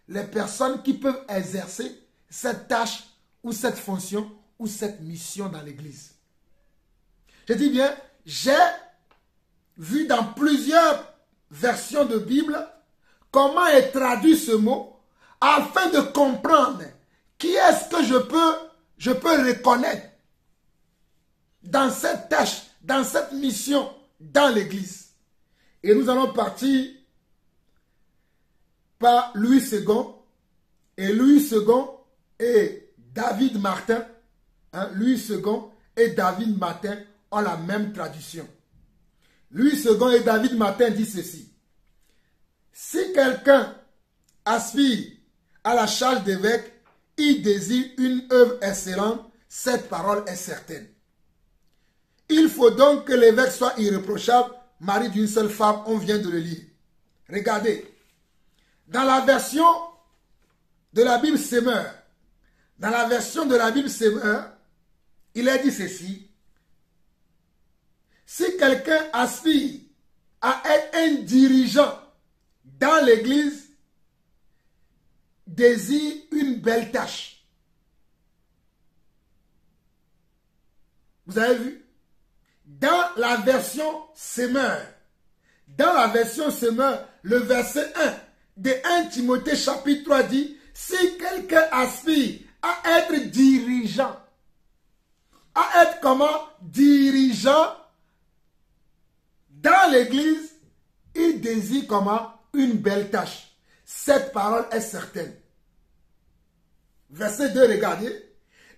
les personnes qui peuvent exercer cette tâche ou cette fonction ou cette mission dans l'Église. Je dis bien, j'ai vu dans plusieurs versions de Bible comment est traduit ce mot, afin de comprendre qui est-ce que je peux reconnaître dans cette tâche, dans cette mission, dans l'Église. Et nous allons partir par Louis II. Et Louis II et David Martin, Louis II et David Martin ont la même traduction. Louis II et David Martin disent ceci: si quelqu'un aspire à la charge d'évêque, il désire une œuvre excellente, cette parole est certaine. Il faut donc que l'évêque soit irréprochable, mari d'une seule femme, on vient de le lire. Regardez, Dans la version de la Bible Semeur, dans la version de la Bible Semeur, il est dit ceci. Si quelqu'un aspire à être un dirigeant dans l'église, désire une belle tâche. Vous avez vu? Dans la version Semeur, le verset 1 de 1 Timothée chapitre 3 dit, si quelqu'un aspire à être dirigeant, à être comment? Dirigeant dans l'église, il désire comment? Une belle tâche. Cette parole est certaine. Verset 2, regardez.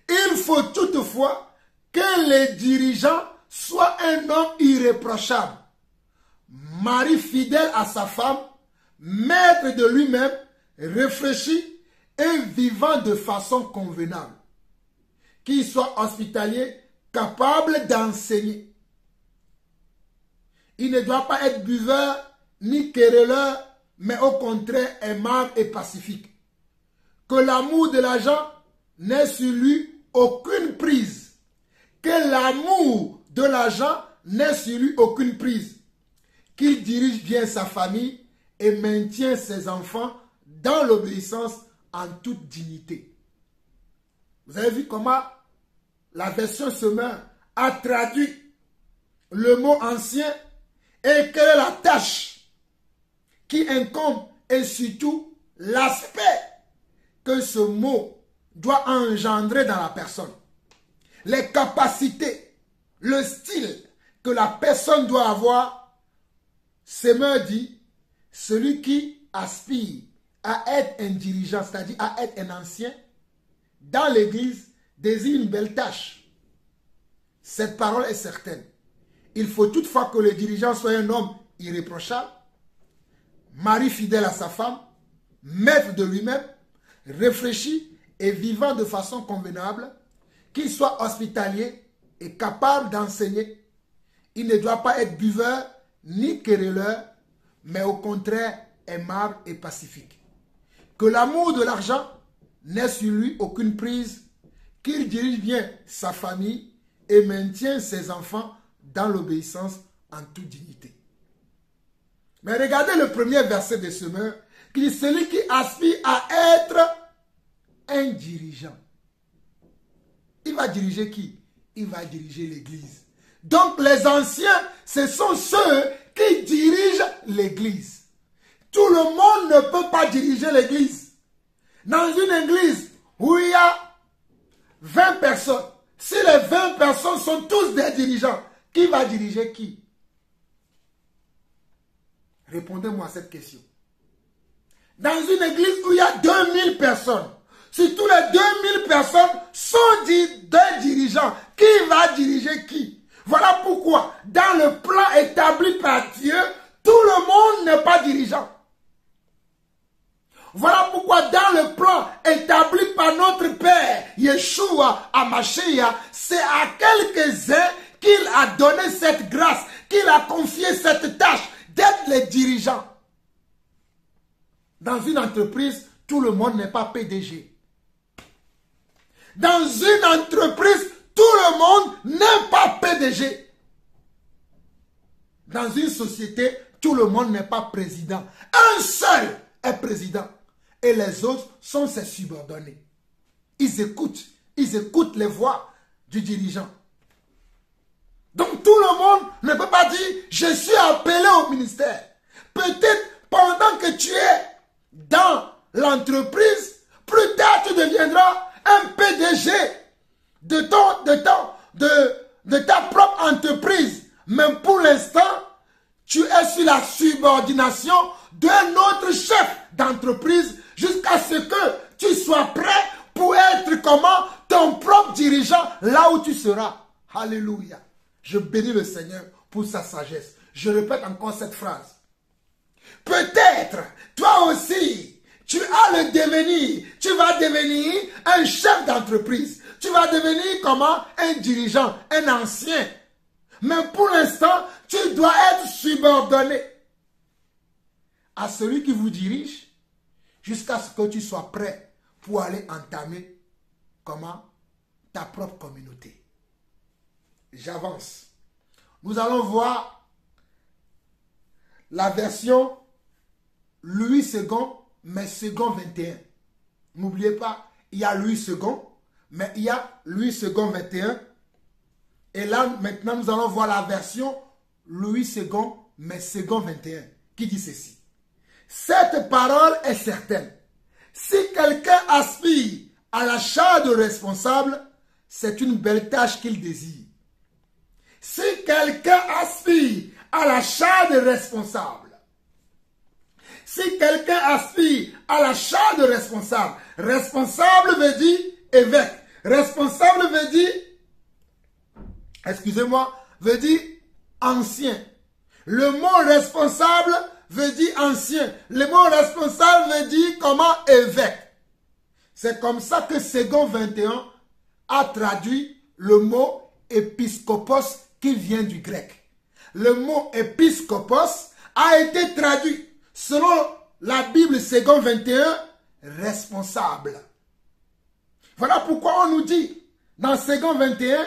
Il faut toutefois que les dirigeants soient un homme irréprochable, mari fidèle à sa femme, maître de lui-même, réfléchi et vivant de façon convenable, qu'il soit hospitalier, capable d'enseigner. Il ne doit pas être buveur ni querelleur, mais au contraire aimable et pacifique. Que l'amour de l'argent n'ait sur lui aucune prise. Que l'amour de l'argent n'ait sur lui aucune prise. Qu'il dirige bien sa famille et maintient ses enfants dans l'obéissance en toute dignité. Vous avez vu comment la version Semeur a traduit le mot ancien et quelle est la tâche qui incombe et surtout l'aspect que ce mot doit engendrer dans la personne. Les capacités, le style que la personne doit avoir. Semeur dit, celui qui aspire à être un dirigeant, c'est-à-dire à être un ancien, dans l'église, désire une belle tâche. Cette parole est certaine. Il faut toutefois que le dirigeant soit un homme irréprochable, mari fidèle à sa femme, maître de lui-même, réfléchi et vivant de façon convenable, qu'il soit hospitalier et capable d'enseigner. Il ne doit pas être buveur ni querelleur, mais au contraire aimable et pacifique. Que l'amour de l'argent n'ait sur lui aucune prise, qu'il dirige bien sa famille et maintient ses enfants dans l'obéissance en toute dignité. Mais regardez le premier verset de Semeur, qui dit celui qui aspire à être un dirigeant. Il va diriger qui? Il va diriger l'église. Donc les anciens, ce sont ceux qui dirigent l'église. Tout le monde ne peut pas diriger l'église. Dans une église où il y a 20 personnes, si les 20 personnes sont tous des dirigeants, qui va diriger qui? Répondez-moi à cette question. Dans une église où il y a 2000 personnes, si tous les 2000 personnes sont des dirigeants, qui va diriger qui? Voilà pourquoi, dans le plan établi par Dieu, tout le monde n'est pas dirigeant. Voilà pourquoi dans le plan établi par notre Père, Yeshua Hamashiach, c'est à quelques-uns qu'il a donné cette grâce, qu'il a confié cette tâche d'être les dirigeants. Dans une entreprise, tout le monde n'est pas PDG. Dans une entreprise, tout le monde n'est pas PDG. Dans une société, tout le monde n'est pas président. Un seul est président. Et les autres sont ses subordonnés. Ils écoutent les voix du dirigeant. Donc tout le monde ne peut pas dire, je suis appelé au ministère. Peut-être pendant que tu es dans l'entreprise, plus tard tu deviendras un PDG de ta propre entreprise. Mais pour l'instant, tu es sur la subordination d'un autre chef d'entreprise jusqu'à ce que tu sois prêt pour être comment ton propre dirigeant là où tu seras. Alléluia. Je bénis le Seigneur pour sa sagesse. Je répète encore cette phrase. Peut-être, toi aussi, tu as le devenir. Tu vas devenir un chef d'entreprise. Tu vas devenir comment? Un dirigeant, un ancien. Mais pour l'instant, tu dois être subordonné à celui qui vous dirige jusqu'à ce que tu sois prêt pour aller entamer comment? Ta propre communauté. J'avance. Nous allons voir la version Louis II, mais second 21. N'oubliez pas, il y a Louis II, mais il y a Louis II 21. Et là, maintenant, nous allons voir la version Louis II, mais second 21, qui dit ceci. Cette parole est certaine. Si quelqu'un aspire à la charge de responsable, c'est une belle tâche qu'il désire. Si quelqu'un aspire à la charge de responsable, si quelqu'un aspire à la charge de responsable, responsable veut dire évêque, responsable veut dire, excusez-moi, veut dire ancien. Le mot responsable veut dire ancien. Le mot responsable veut dire comment évêque. C'est comme ça que Second 21 a traduit le mot épiscopos qui vient du grec. Le mot épiscopos a été traduit selon la Bible Second 21 responsable. Voilà pourquoi on nous dit dans Second 21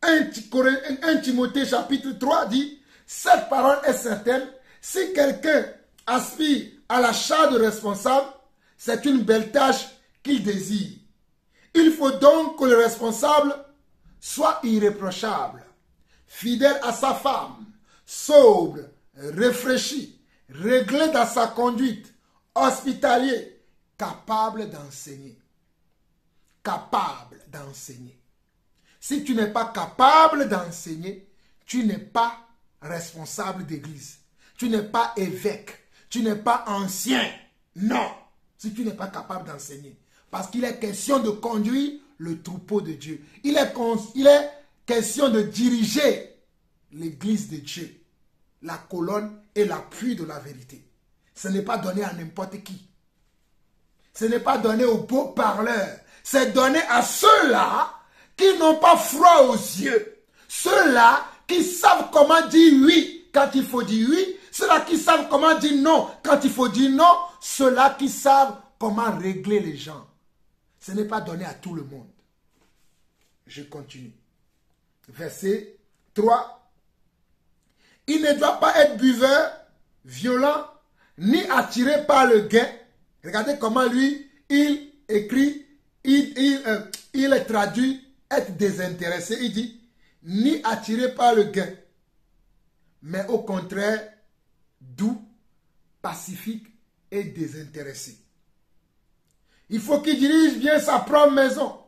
1 Timothée chapitre 3 dit cette parole est certaine, si quelqu'un aspire à la charge de responsable, c'est une belle tâche qu'il désire. Il faut donc que le responsable soit irréprochable, fidèle à sa femme, sobre, réfléchi, réglé dans sa conduite, hospitalier, capable d'enseigner. Capable d'enseigner. Si tu n'es pas capable d'enseigner, tu n'es pas responsable d'église. Tu n'es pas évêque. Tu n'es pas ancien. Non. Si tu n'es pas capable d'enseigner. Parce qu'il est question de conduire le troupeau de Dieu. Il est question de diriger l'église de Dieu. La colonne et l'appui de la vérité. Ce n'est pas donné à n'importe qui. Ce n'est pas donné aux beaux parleurs. C'est donné à ceux-là qui n'ont pas froid aux yeux. Ceux-là qui savent comment dire oui quand il faut dire oui. Ceux-là qui savent comment dire non quand il faut dire non. Ceux-là qui savent comment régler les gens. Ce n'est pas donné à tout le monde. Je continue. Verset 3. Il ne doit pas être buveur, violent, ni attiré par le gain. Regardez comment lui, il écrit, il traduit être désintéressé. Il dit, ni attiré par le gain, mais au contraire, doux, pacifique et désintéressé. Il faut qu'il dirige bien sa propre maison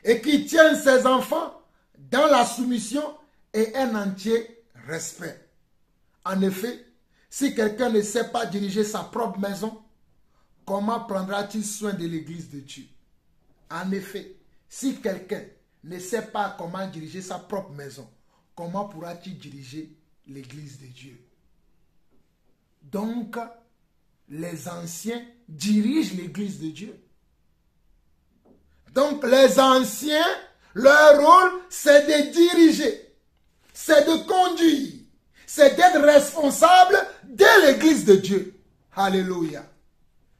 et qu'il tienne ses enfants dans la soumission et un entier respect. En effet, si quelqu'un ne sait pas diriger sa propre maison, comment prendra-t-il soin de l'église de Dieu? En effet, si quelqu'un ne sait pas comment diriger sa propre maison, comment pourra-t-il diriger l'église de Dieu? Donc, les anciens dirigent l'église de Dieu. Donc, les anciens, leur rôle, c'est de diriger, c'est de conduire, c'est d'être responsable de l'église de Dieu. Alléluia.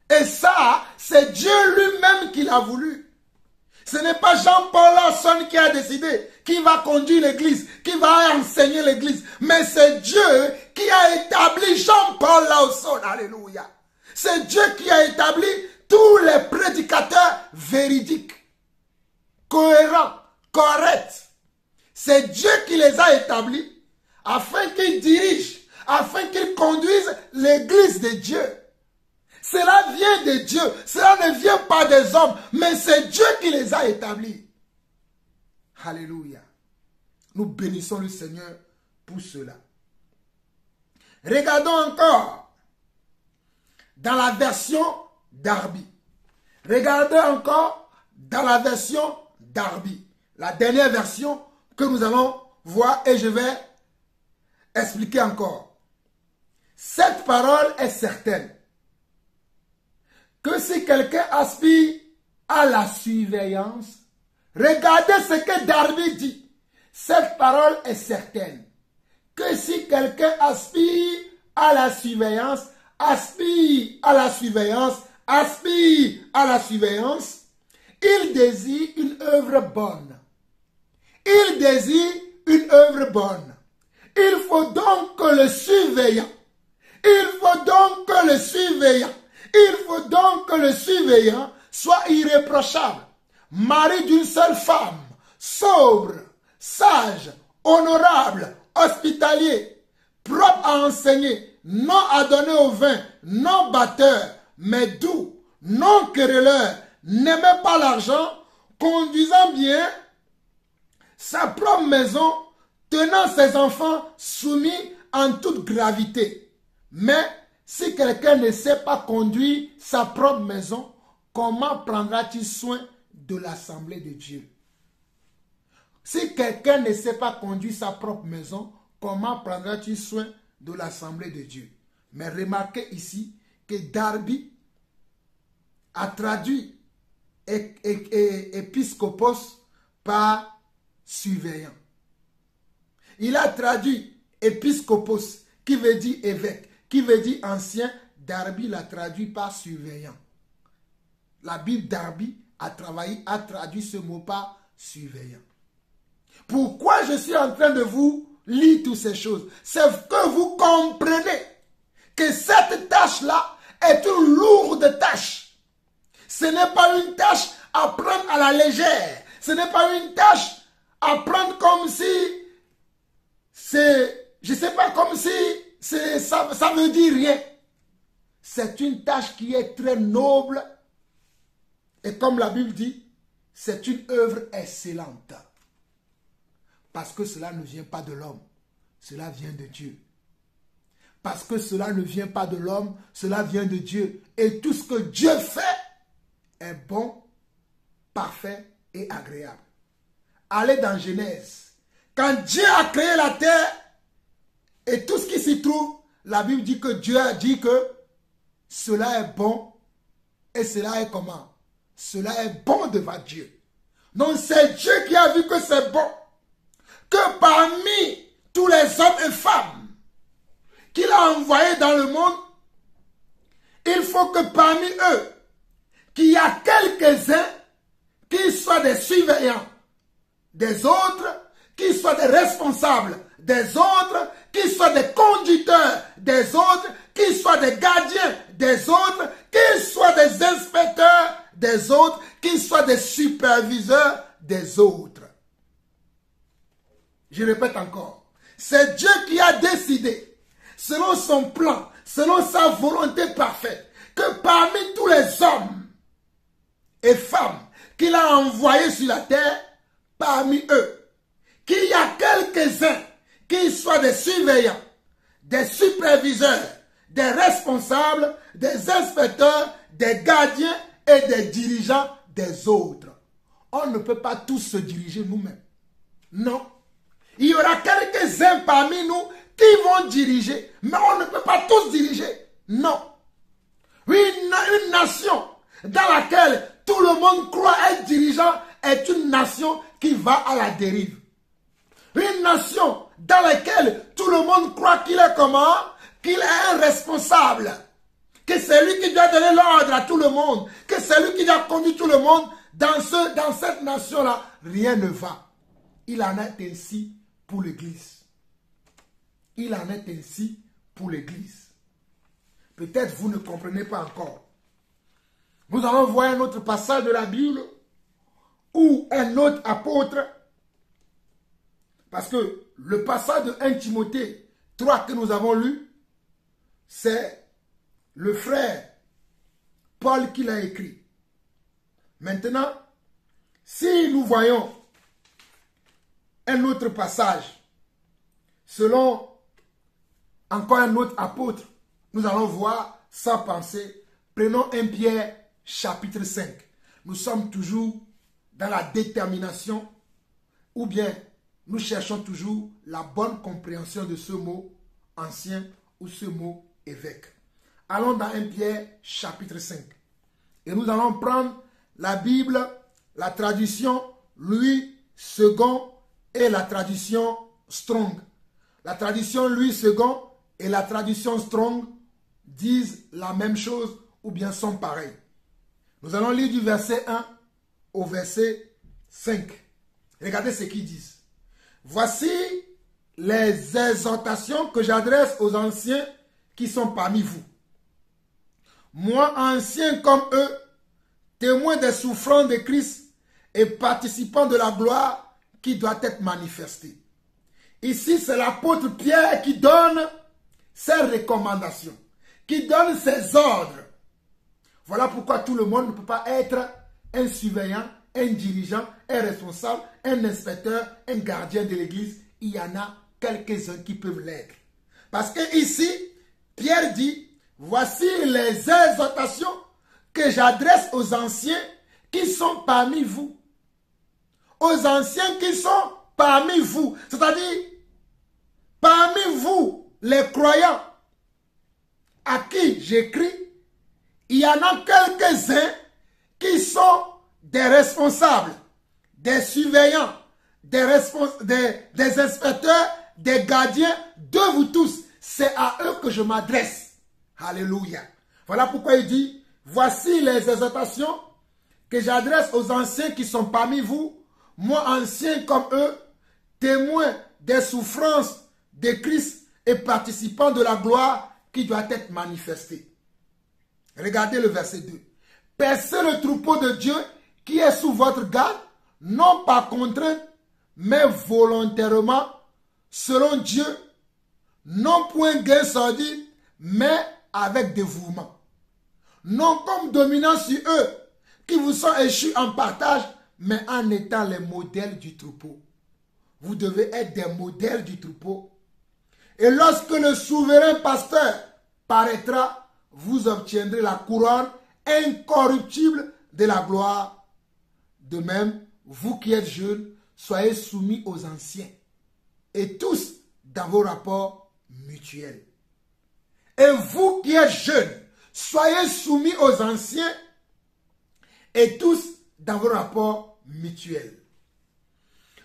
Et ça, c'est Dieu lui-même qui l'a voulu. Ce n'est pas Jean-Paul Lawson qui a décidé qui va conduire l'église, qui va enseigner l'église. Mais c'est Dieu qui a établi Jean-Paul Lawson. Alléluia. C'est Dieu qui a établi tous les prédicateurs véridiques, cohérents, corrects. C'est Dieu qui les a établis afin qu'ils dirigent, afin qu'ils conduisent l'église de Dieu. Cela vient de Dieu. Cela ne vient pas des hommes, mais c'est Dieu qui les a établis. Alléluia. Nous bénissons le Seigneur pour cela. Regardons encore dans la version Darby. Regardez encore dans la version Darby. La dernière version que nous allons voir et je vais expliquer encore. Cette parole est certaine. Que si quelqu'un aspire à la surveillance, regardez ce que Darby dit. Cette parole est certaine. Que si quelqu'un aspire à la surveillance aspire à la surveillance, il désire une œuvre bonne. Il désire une œuvre bonne. Il faut donc que le surveillant, soit irréprochable, mari d'une seule femme, sobre, sage, honorable, hospitalier, propre à enseigner, non adonné au vin, non batteur, mais doux, non querelleur, n'aimait pas l'argent, conduisant bien sa propre maison, tenant ses enfants soumis en toute gravité. Mais si quelqu'un ne sait pas conduire sa propre maison, comment prendra-t-il soin de l'assemblée de Dieu? Si quelqu'un ne sait pas conduire sa propre maison, comment prendra-t-il soin de l'assemblée de Dieu? Mais remarquez ici que Darby a traduit épiscopos par surveillant. Il a traduit épiscopos, qui veut dire évêque, qui veut dire ancien. Darby l'a traduit par surveillant. La Bible Darby a traduit ce mot par surveillant. Pourquoi je suis en train de vous lire toutes ces choses? C'est que vous comprenez que cette tâche-là est une lourde tâche. Ce n'est pas une tâche à prendre à la légère. Ce n'est pas une tâche à prendre comme si c'est, je ne sais pas, comme si ça veut dire rien. C'est une tâche qui est très noble. Et comme la Bible dit, c'est une œuvre excellente. Parce que cela ne vient pas de l'homme, cela vient de Dieu. Parce que cela ne vient pas de l'homme, cela vient de Dieu. Et tout ce que Dieu fait est bon, parfait et agréable. Allez dans Genèse. Quand Dieu a créé la terre et tout ce qui s'y trouve, la Bible dit que Dieu a dit que cela est bon et cela est comment? Cela est bon devant Dieu. Donc c'est Dieu qui a vu que c'est bon. Que parmi tous les hommes et femmes qu'il a envoyés dans le monde, il faut que parmi eux, qu'il y a quelques-uns qui soient des surveillants des autres, qui soient des responsables des autres, qui soient des conducteurs des autres, qui soient des gardiens des autres, qui soient des inspecteurs des autres, qui soient des superviseurs des autres. Je répète encore, c'est Dieu qui a décidé, selon son plan, selon sa volonté parfaite, que parmi tous les hommes et femmes qu'il a envoyés sur la terre, parmi eux, qu'il y a quelques-uns qui soient des surveillants, des superviseurs, des responsables, des inspecteurs, des gardiens et des dirigeants des autres. On ne peut pas tous se diriger nous-mêmes. Non. Il y aura quelques-uns parmi nous qui vont diriger, mais on ne peut pas tous diriger. Non. Une nation dans laquelle tout le monde croit être dirigeant est une nation qui va à la dérive. Une nation dans laquelle tout le monde croit qu'il est comment? Qu'il est un responsable. Que c'est lui qui doit donner l'ordre à tout le monde. Que c'est lui qui doit conduire tout le monde. Dans cette nation-là, rien ne va. Il en est ainsi pour l'Église. Il en est ainsi pour l'Église. Peut-être vous ne comprenez pas encore. Nous allons voir un autre passage de la Bible où un autre apôtre, parce que le passage de 1 Timothée 3 que nous avons lu, c'est le frère Paul qui l'a écrit. Maintenant, si nous voyons un autre passage, selon encore un autre apôtre, nous allons voir sans penser. Prenons 1 Pierre chapitre 5. Nous sommes toujours dans la détermination ou bien nous cherchons toujours la bonne compréhension de ce mot ancien ou ce mot évêque. Allons dans 1 Pierre chapitre 5. Et nous allons prendre la Bible, la traduction Louis II et la traduction Strong. La traduction Louis II et la traduction Strong disent la même chose ou bien sont pareils. Nous allons lire du verset 1 au verset 5. Regardez ce qu'ils disent. Voici les exhortations que j'adresse aux anciens qui sont parmi vous. Moi, ancien comme eux, témoin des souffrances de Christ et participant de la gloire qui doit être manifestée. Ici, c'est l'apôtre Pierre qui donne ses recommandations, qui donne ses ordres. Voilà pourquoi tout le monde ne peut pas être un surveillant, un dirigeant, un responsable, un inspecteur, un gardien de l'église. Il y en a quelques-uns qui peuvent l'être. Parce que ici, Pierre dit, voici les exhortations que j'adresse aux anciens qui sont parmi vous. Aux anciens qui sont parmi vous. C'est-à-dire, parmi vous, les croyants à qui j'écris, il y en a quelques-uns qui sont des responsables, des surveillants, des inspecteurs, des gardiens de vous tous. C'est à eux que je m'adresse. Alléluia. Voilà pourquoi il dit, voici les exhortations que j'adresse aux anciens qui sont parmi vous, moi ancien comme eux, témoin des souffrances de Christ et participant de la gloire qui doit être manifestée. Regardez le verset 2. Percez le troupeau de Dieu qui est sous votre garde, non par contrainte, mais volontairement, selon Dieu, non point gain sordide, mais avec dévouement. Non comme dominant sur eux, qui vous sont échus en partage, mais en étant les modèles du troupeau. Vous devez être des modèles du troupeau. Et lorsque le souverain pasteur paraîtra, vous obtiendrez la couronne incorruptible de la gloire. De même, vous qui êtes jeunes, soyez soumis aux anciens. Et tous dans vos rapports mutuels. Et vous qui êtes jeunes, soyez soumis aux anciens et tous dans vos rapports mutuels.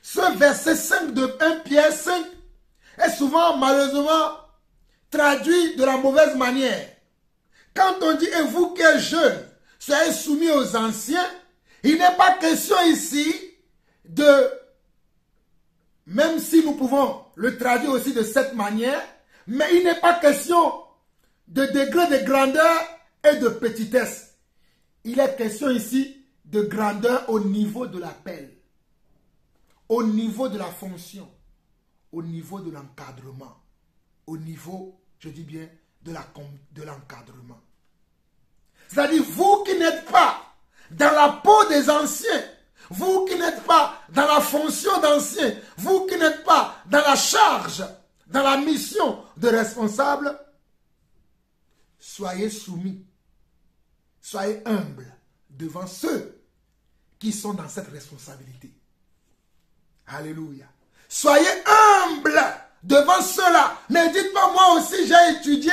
Ce verset 5 de 1 Pierre 5 est souvent malheureusement traduit de la mauvaise manière. Quand on dit « et vous qui êtes jeunes, soyez soumis aux anciens », il n'est pas question ici de, même si nous pouvons le traduire aussi de cette manière, mais il n'est pas question de degré de grandeur et de petitesse. Il est question ici de grandeur au niveau de l'appel, au niveau de la fonction, au niveau de l'encadrement, au niveau, je dis bien, de l'encadrement. C'est-à-dire, vous qui n'êtes pas dans la peau des anciens, vous qui n'êtes pas dans la fonction d'anciens, vous qui n'êtes pas dans la charge, dans la mission de responsable, soyez soumis, soyez humbles devant ceux qui sont dans cette responsabilité. Alléluia. Soyez humbles devant ceux-là. Ne dites pas, moi aussi j'ai étudié.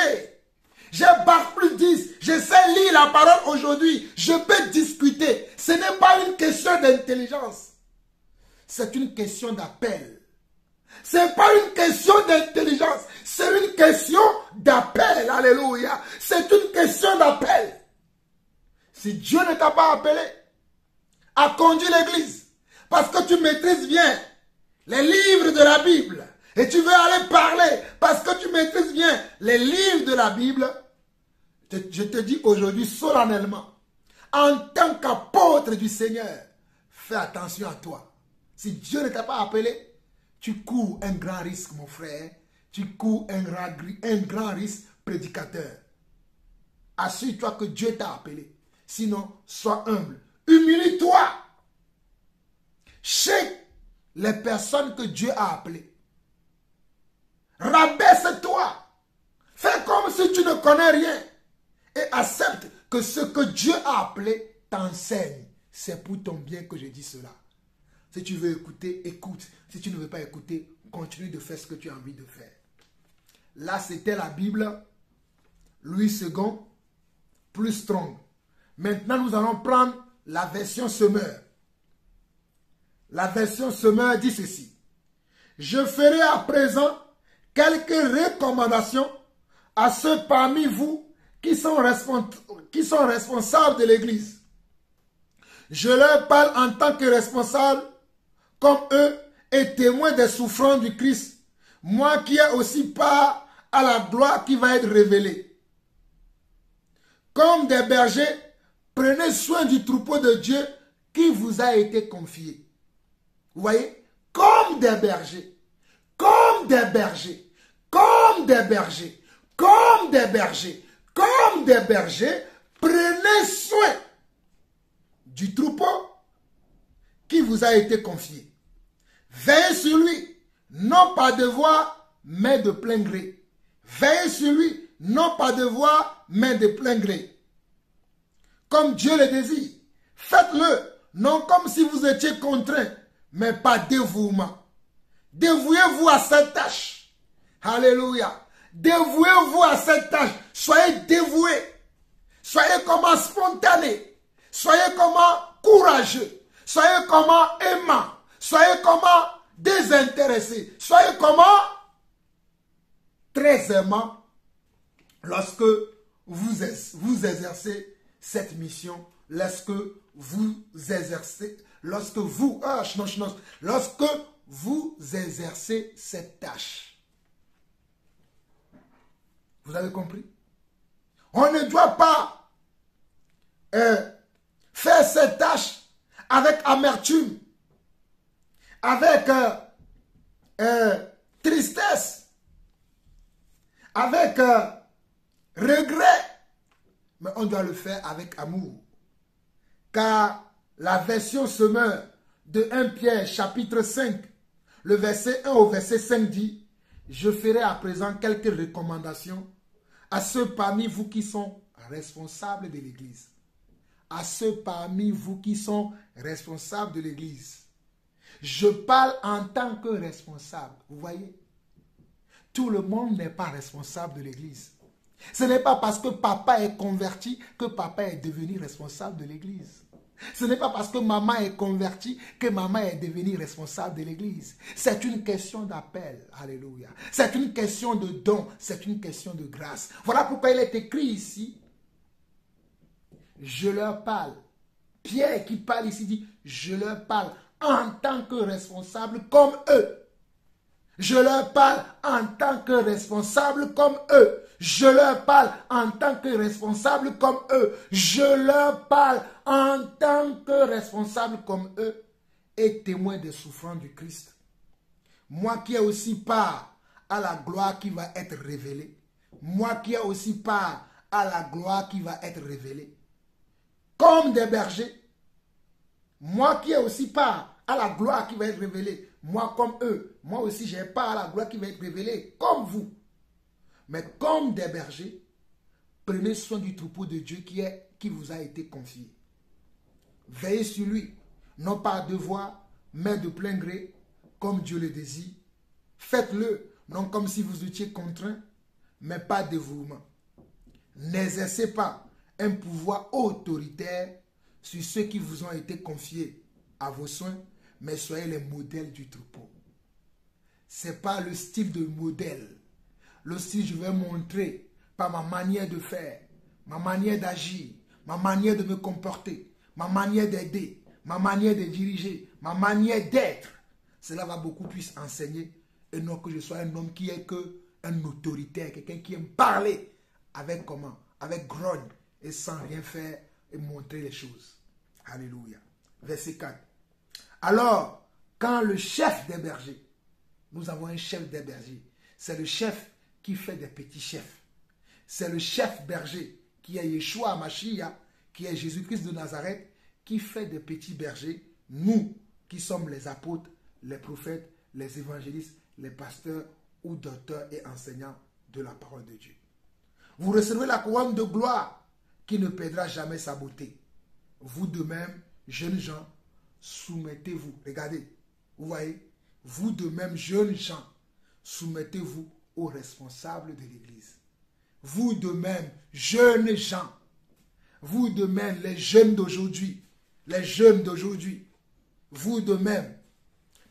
J'ai bac plus 10. Je sais lire la parole aujourd'hui. Je peux discuter. Ce n'est pas une question d'intelligence. C'est une question d'appel. Ce n'est pas une question d'intelligence. C'est une question d'appel. Alléluia. C'est une question d'appel. Si Dieu ne t'a pas appelé à conduire l'église, parce que tu maîtrises bien les livres de la Bible, et tu veux aller parler parce que tu maîtrises bien les livres de la Bible, je te dis aujourd'hui solennellement, en tant qu'apôtre du Seigneur, fais attention à toi. Si Dieu ne t'a pas appelé, tu cours un grand risque, mon frère. Tu cours un grand risque, prédicateur. Assure-toi que Dieu t'a appelé. Sinon, sois humble. Humilie-toi. Chez les personnes que Dieu a appelées. Rabaisse-toi. Fais comme si tu ne connais rien. Et accepte que ce que Dieu a appelé t'enseigne. C'est pour ton bien que je dis cela. Si tu veux écouter, écoute. Si tu ne veux pas écouter, continue de faire ce que tu as envie de faire. Là, c'était la Bible, Louis II, plus strong. Maintenant, nous allons prendre la version Semeur. La version Semeur dit ceci. Je ferai à présent quelques recommandations à ceux parmi vous qui sont responsables de l'église. Je leur parle en tant que responsable, comme eux, et témoin des souffrances du Christ. Moi qui ai aussi part à la gloire qui va être révélée. Comme des bergers, prenez soin du troupeau de Dieu qui vous a été confié. Vous voyez? Comme des bergers. Comme des bergers. Comme des bergers. Comme des bergers. Comme des bergers, prenez soin du troupeau qui vous a été confié. Veillez sur lui, non pas de voix, mais de plein gré. Veillez sur lui, non pas de voix, mais de plein gré. Comme Dieu le désire. Faites-le, non comme si vous étiez contraint, mais par dévouement. Dévouez-vous à cette tâche. Alléluia. Dévouez-vous à cette tâche. Soyez dévoués. Soyez comment spontanés. Soyez comment courageux. Soyez comment aimants. Soyez comment désintéressés. Soyez comment très aimants lorsque vous exercez cette mission. Lorsque vous exercez cette tâche. Vous avez compris? On ne doit pas faire cette tâche avec amertume, avec tristesse, avec regret, mais on doit le faire avec amour. Car la version semeur de 1 Pierre chapitre 5, le verset 1 au verset 5 dit: je ferai à présent quelques recommandations à ceux parmi vous qui sont responsables de l'Église. À ceux parmi vous qui sont responsables de l'Église. Je parle en tant que responsable. Vous voyez, tout le monde n'est pas responsable de l'Église. Ce n'est pas parce que papa est converti que papa est devenu responsable de l'Église. Ce n'est pas parce que maman est convertie que maman est devenue responsable de l'Église. C'est une question d'appel. Alléluia. C'est une question de don. C'est une question de grâce. Voilà pourquoi il est écrit ici. Je leur parle. Pierre qui parle ici dit, je leur parle en tant que responsable comme eux. Je leur parle en tant que responsable comme eux. Je leur parle en tant que responsable comme eux. Je leur parle en tant que responsable comme eux et témoin des souffrances du Christ. Moi qui ai aussi part à la gloire qui va être révélée. Moi qui ai aussi part à la gloire qui va être révélée. Comme des bergers. Moi qui ai aussi part à la gloire qui va être révélée. Moi comme eux, moi aussi j'ai part à la gloire qui va être révélée, comme vous. Mais comme des bergers, prenez soin du troupeau de Dieu qui vous a été confié. Veillez sur lui, non pas à devoir, mais de plein gré, comme Dieu le désire. Faites-le, non comme si vous étiez contraint, mais pas dévouement. N'exercez pas un pouvoir autoritaire sur ceux qui vous ont été confiés à vos soins, mais soyez les modèles du troupeau. Ce n'est pas le style de modèle. Le style, je vais montrer par ma manière de faire, ma manière d'agir, ma manière de me comporter, ma manière d'aider, ma manière de diriger, ma manière d'être. Cela va beaucoup plus enseigner et non que je sois un homme qui est qu'un autoritaire, quelqu'un qui aime parler avec comment? Avec grogne et sans rien faire et montrer les choses. Alléluia. Verset 4. Alors, quand le chef des bergers, nous avons un chef des bergers, c'est le chef qui fait des petits chefs. C'est le chef berger qui est Yeshua Mashiach, qui est Jésus-Christ de Nazareth, qui fait des petits bergers, nous qui sommes les apôtres, les prophètes, les évangélistes, les pasteurs ou docteurs et enseignants de la parole de Dieu. Vous recevrez la couronne de gloire qui ne perdra jamais sa beauté. Vous de même, jeunes gens, soumettez-vous. Regardez, vous voyez, vous de même, jeunes gens, soumettez-vous aux responsables de l'Église. Vous de même, jeunes gens, vous de même, les jeunes d'aujourd'hui, vous de même.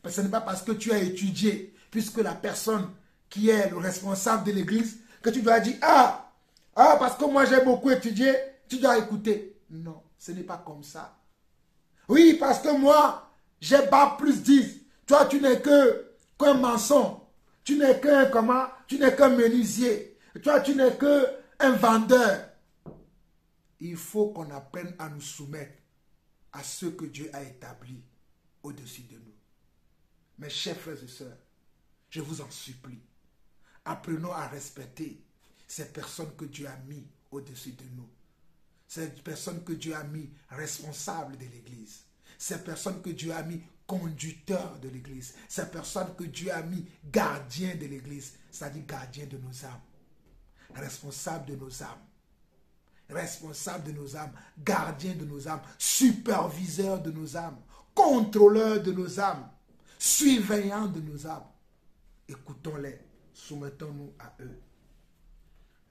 Parce que ce n'est pas parce que tu as étudié, puisque la personne qui est le responsable de l'Église, que tu dois dire, Ah, parce que moi j'ai beaucoup étudié, tu dois écouter. Non, ce n'est pas comme ça. Oui, parce que moi, j'ai bac plus 10. Toi, tu n'es qu'un maçon. Tu n'es qu'un menuisier. Toi, tu n'es qu'un vendeur. Il faut qu'on apprenne à nous soumettre à ce que Dieu a établi au-dessus de nous. Mes chers frères et sœurs, je vous en supplie, apprenons à respecter ces personnes que Dieu a mis au-dessus de nous. Ces personnes que Dieu a mis responsables de l'Église. Ces personnes que Dieu a mis conducteurs de l'Église. Ces personnes que Dieu a mis gardiens de l'Église. C'est-à-dire gardiens de nos âmes. Responsables de nos âmes. Responsables de nos âmes. Gardiens de nos âmes. Superviseurs de nos âmes. Contrôleurs de nos âmes. Surveillants de nos âmes. Écoutons-les. Soumettons-nous à eux.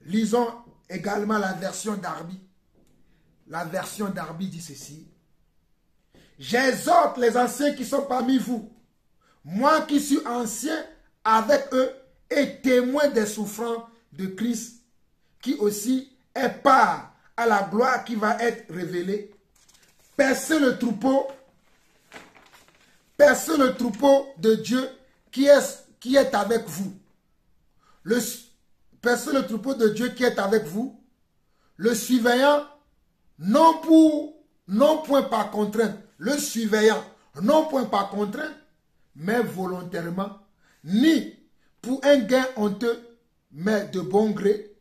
Lisons également la version Darby. La version Darby dit ceci. J'exhorte les anciens qui sont parmi vous, moi qui suis ancien avec eux et témoin des souffrances de Christ, qui aussi est part à la gloire qui va être révélée. Percez le troupeau de Dieu qui est avec vous. Percez le troupeau de Dieu qui est avec vous, le surveillant non point par contrainte, le surveillant, non point par contrainte, mais volontairement, ni pour un gain honteux, mais de bon gré,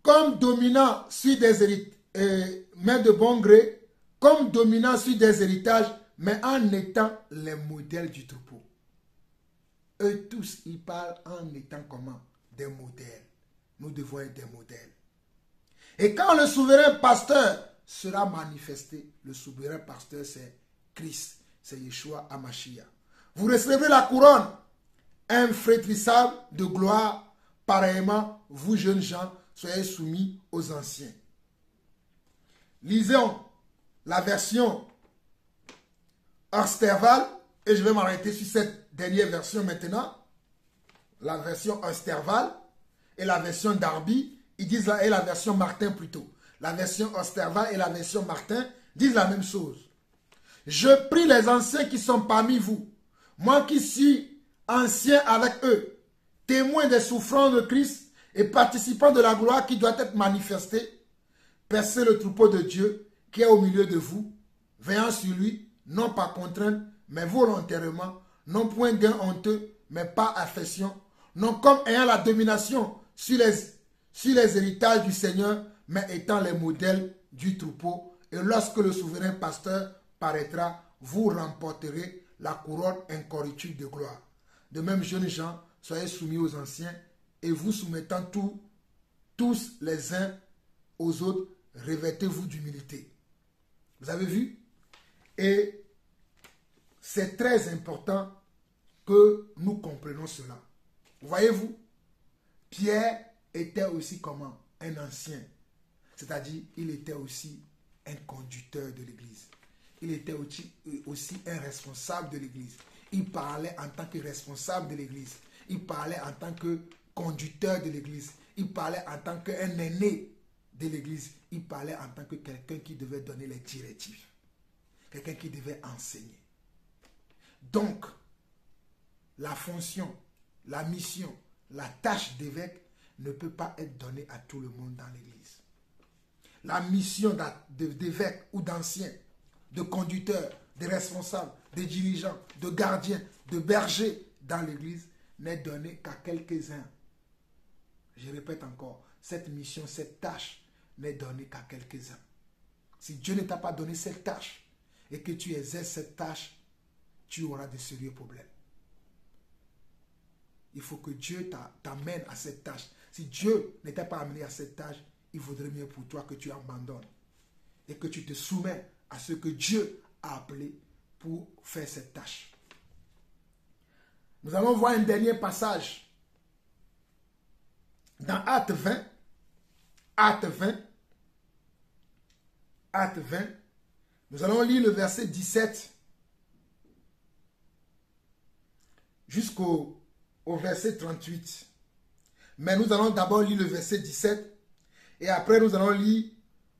comme dominant sur des héritages, mais en étant les modèles du troupeau. Eux tous, ils parlent en étant comment? Des modèles. Nous devons être des modèles. Et quand le souverain pasteur sera manifesté, le souverain pasteur c'est Christ, c'est Yeshua HaMashiach. Vous recevrez la couronne infrétrissable de gloire. Pareillement, vous jeunes gens, soyez soumis aux anciens. Lisons la version Osterval, et je vais m'arrêter sur cette dernière version maintenant. La version Osterval et la version Darby. Ils disent et la version Martin plutôt. La version Osterval et la version Martin disent la même chose. Je prie les anciens qui sont parmi vous, moi qui suis ancien avec eux, témoin des souffrances de Christ et participant de la gloire qui doit être manifestée, percez le troupeau de Dieu qui est au milieu de vous, veillant sur lui, non par contrainte, mais volontairement, non point gain honteux, mais par affection, non comme ayant la domination sur les héritages du Seigneur, mais étant les modèles du troupeau. Et lorsque le souverain pasteur paraîtra, vous remporterez la couronne incorruptible de gloire. De même, jeunes gens, soyez soumis aux anciens et vous soumettant tous les uns aux autres, revêtez-vous d'humilité. Vous avez vu? Et c'est très important que nous comprenions cela. Voyez-vous, Pierre était aussi comment? Un ancien. C'est-à-dire, il était aussi un conducteur de l'Église. Il était aussi un responsable de l'Église. Il parlait en tant que responsable de l'Église. Il parlait en tant que conducteur de l'Église. Il parlait en tant qu'un aîné de l'Église. Il parlait en tant que quelqu'un qui devait donner les directives. Quelqu'un qui devait enseigner. Donc, la fonction, la mission, la tâche d'évêque ne peut pas être donnée à tout le monde dans l'Église. La mission d'évêque ou d'ancien, de conducteur, de responsable, de dirigeant, de gardien, de berger dans l'Église n'est donnée qu'à quelques-uns. Je répète encore, cette mission, cette tâche n'est donnée qu'à quelques-uns. Si Dieu ne t'a pas donné cette tâche et que tu exerces cette tâche, tu auras de sérieux problèmes. Il faut que Dieu t'amène à cette tâche. Si Dieu n'était pas amené à cette tâche, il vaudrait mieux pour toi que tu abandonnes et que tu te soumets à ce que Dieu a appelé pour faire cette tâche. Nous allons voir un dernier passage dans Actes 20. Actes 20. Nous allons lire le verset 17 jusqu'au verset 38. Mais nous allons d'abord lire le verset 17 et après nous allons lire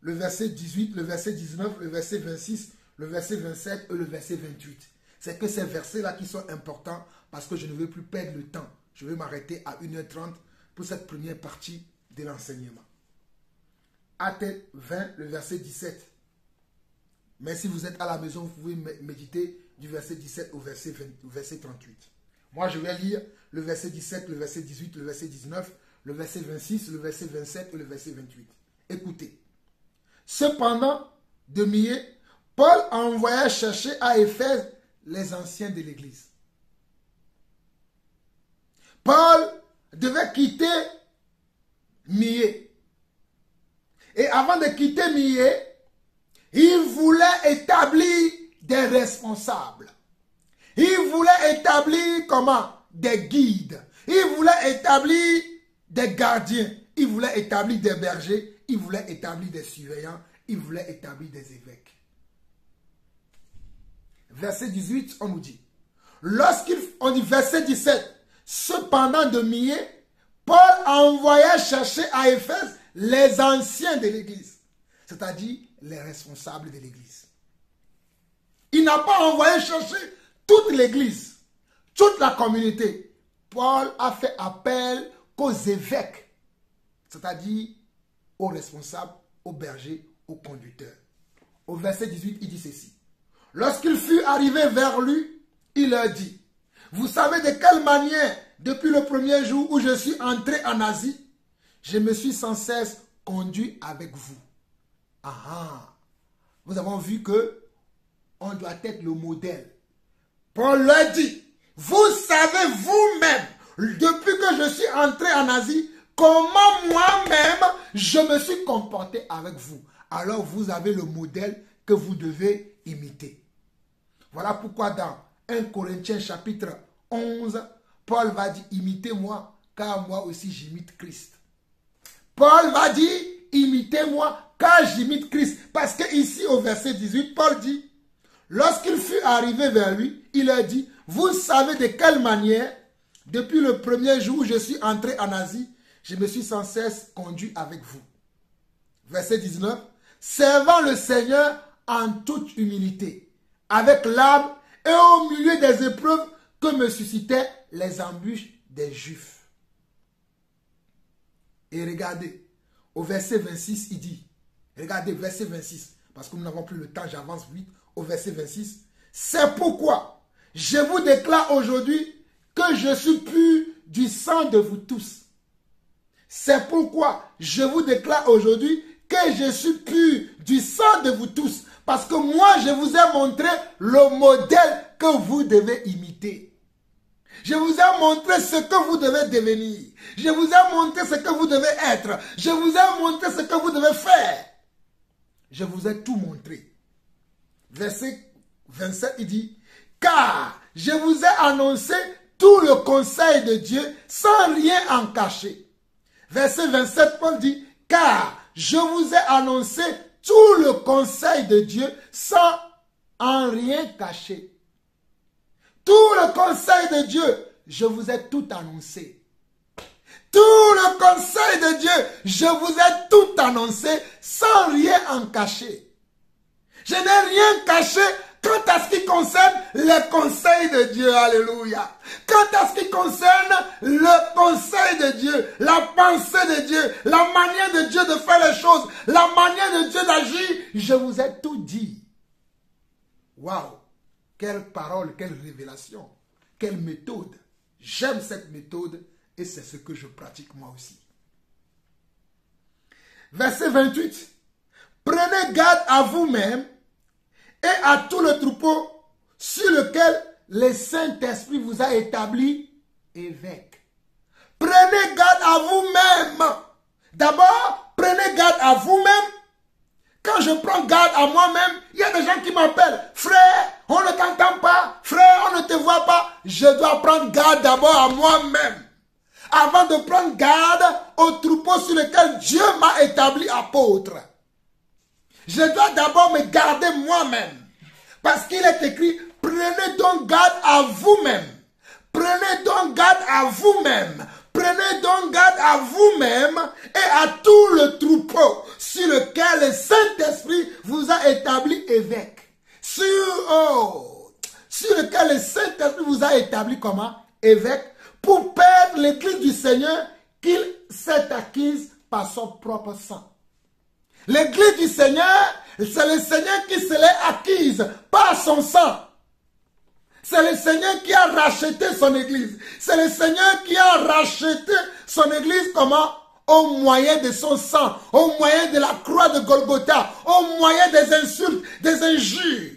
le verset 18, le verset 19, le verset 26, le verset 27 et le verset 28. C'est que ces versets-là qui sont importants parce que je ne veux plus perdre le temps. Je vais m'arrêter à 1h30 pour cette première partie de l'enseignement. Actes 20, le verset 17. Mais si vous êtes à la maison, vous pouvez méditer du verset 17 au verset 38. Moi, je vais lire le verset 17, le verset 18, le verset 19, le verset 26, le verset 27 et le verset 28. Écoutez. Cependant, de Milet, Paul envoya chercher à Éphèse les anciens de l'Église. Paul devait quitter Milet. Et avant de quitter Milet, il voulait établir des responsables. Il voulait établir comment? Des guides. Il voulait établir des gardiens. Il voulait établir des bergers. Il voulait établir des surveillants. Il voulait établir des évêques. Verset 18, on nous dit. On dit verset 17. Cependant de Milet, Paul envoya chercher à Éphèse les anciens de l'Église. C'est-à-dire les responsables de l'Église. Il n'a pas envoyé chercher toute l'Église, toute la communauté. Paul a fait appel qu'aux évêques, c'est-à-dire aux responsables, aux bergers, aux conducteurs. Au verset 18, il dit ceci. Lorsqu'il fut arrivé vers lui, il leur dit, vous savez de quelle manière, depuis le premier jour où je suis entré en Asie, je me suis sans cesse conduit avec vous. Nous avons vu que on doit être le modèle. Paul leur dit, vous savez vous-même, depuis que je suis entré en Asie, comment moi-même je me suis comporté avec vous. Alors vous avez le modèle que vous devez imiter. Voilà pourquoi dans 1 Corinthiens chapitre 11, Paul va dire, imitez-moi, car moi aussi j'imite Christ. Paul va dire, imitez-moi, car j'imite Christ. Parce que ici au verset 18, Paul dit, lorsqu'il fut arrivé vers lui, il leur dit, vous savez de quelle manière, depuis le premier jour où je suis entré en Asie, je me suis sans cesse conduit avec vous. Verset 19, servant le Seigneur en toute humilité, avec l'âme et au milieu des épreuves que me suscitaient les embûches des Juifs. Et regardez, au verset 26, il dit, regardez, verset 26, parce que nous n'avons plus le temps, j'avance vite, au verset 26, c'est pourquoi je vous déclare aujourd'hui que je suis pur du sang de vous tous. C'est pourquoi je vous déclare aujourd'hui que je suis pur du sang de vous tous. Parce que moi, je vous ai montré le modèle que vous devez imiter. Je vous ai montré ce que vous devez devenir. Je vous ai montré ce que vous devez être. Je vous ai montré ce que vous devez faire. Je vous ai tout montré. Verset 27, il dit, car je vous ai annoncé tout le conseil de Dieu sans rien en cacher. Verset 27, Paul dit, car je vous ai annoncé tout le conseil de Dieu sans en rien cacher. Tout le conseil de Dieu, je vous ai tout annoncé. Tout le conseil de Dieu, je vous ai tout annoncé sans rien en cacher. Je n'ai rien caché quant à ce qui concerne les conseils de Dieu. Alléluia. Quant à ce qui concerne le conseil de Dieu, la pensée de Dieu, la manière de Dieu de faire les choses, la manière de Dieu d'agir, je vous ai tout dit. Waouh! Quelle parole, quelle révélation, quelle méthode. J'aime cette méthode et c'est ce que je pratique moi aussi. Verset 28. Prenez garde à vous-même et à tout le troupeau sur lequel le Saint-Esprit vous a établi évêque. Prenez garde à vous-même. D'abord, prenez garde à vous-même. Quand je prends garde à moi-même, il y a des gens qui m'appellent. Frère, on ne t'entend pas. Frère, on ne te voit pas. Je dois prendre garde d'abord à moi-même. Avant de prendre garde au troupeau sur lequel Dieu m'a établi apôtre. Je dois d'abord me garder moi-même. Parce qu'il est écrit, prenez donc garde à vous-même. Prenez donc garde à vous-même. Prenez Prenez donc garde à vous-même et à tout le troupeau sur lequel le Saint-Esprit vous a établi évêque. Sur lequel le Saint-Esprit vous a établi comment? Évêque, pour perdre l'église du Seigneur qu'il s'est acquise par son propre sang. L'église du Seigneur, c'est le Seigneur qui se l'est acquise par son sang. C'est le Seigneur qui a racheté son église. C'est le Seigneur qui a racheté son église comment? Au moyen de son sang, au moyen de la croix de Golgotha, au moyen des insultes, des injures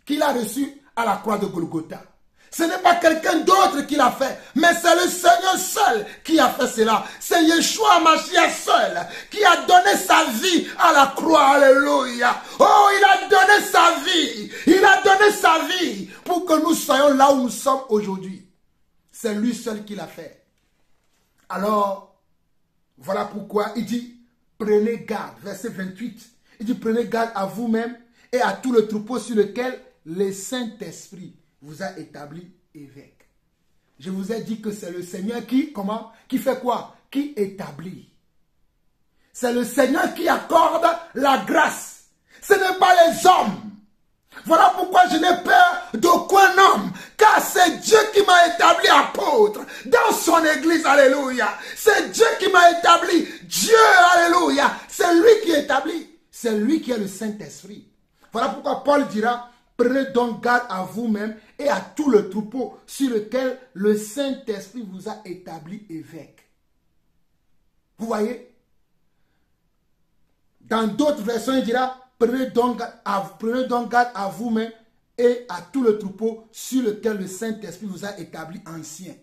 qu'il a reçues à la croix de Golgotha. Ce n'est pas quelqu'un d'autre qui l'a fait, mais c'est le Seigneur seul qui a fait cela. C'est Yeshua Mashiach seul qui a donné sa vie à la croix. Alléluia. Oh, il a donné sa vie. Il a donné sa vie pour que nous soyons là où nous sommes aujourd'hui. C'est lui seul qui l'a fait. Alors, voilà pourquoi il dit, prenez garde, verset 28. Il dit, prenez garde à vous-même et à tout le troupeau sur lequel le Saint-Esprit vous a établi évêque. Je vous ai dit que c'est le Seigneur qui, comment? Qui fait quoi? Qui établit. C'est le Seigneur qui accorde la grâce. Ce n'est pas les hommes. Voilà pourquoi je n'ai peur d'aucun homme, car c'est Dieu qui m'a établi apôtre dans son église, alléluia. C'est Dieu qui m'a établi, Dieu, alléluia. C'est lui qui établit, c'est lui qui est le Saint-Esprit. Voilà pourquoi Paul dira, prenez donc garde à vous-même et à tout le troupeau sur lequel le Saint-Esprit vous a établi évêque. Vous voyez? Dans d'autres versions, il dira, prenez donc garde à vous-même et à tout le troupeau sur lequel le Saint-Esprit vous a établi ancien.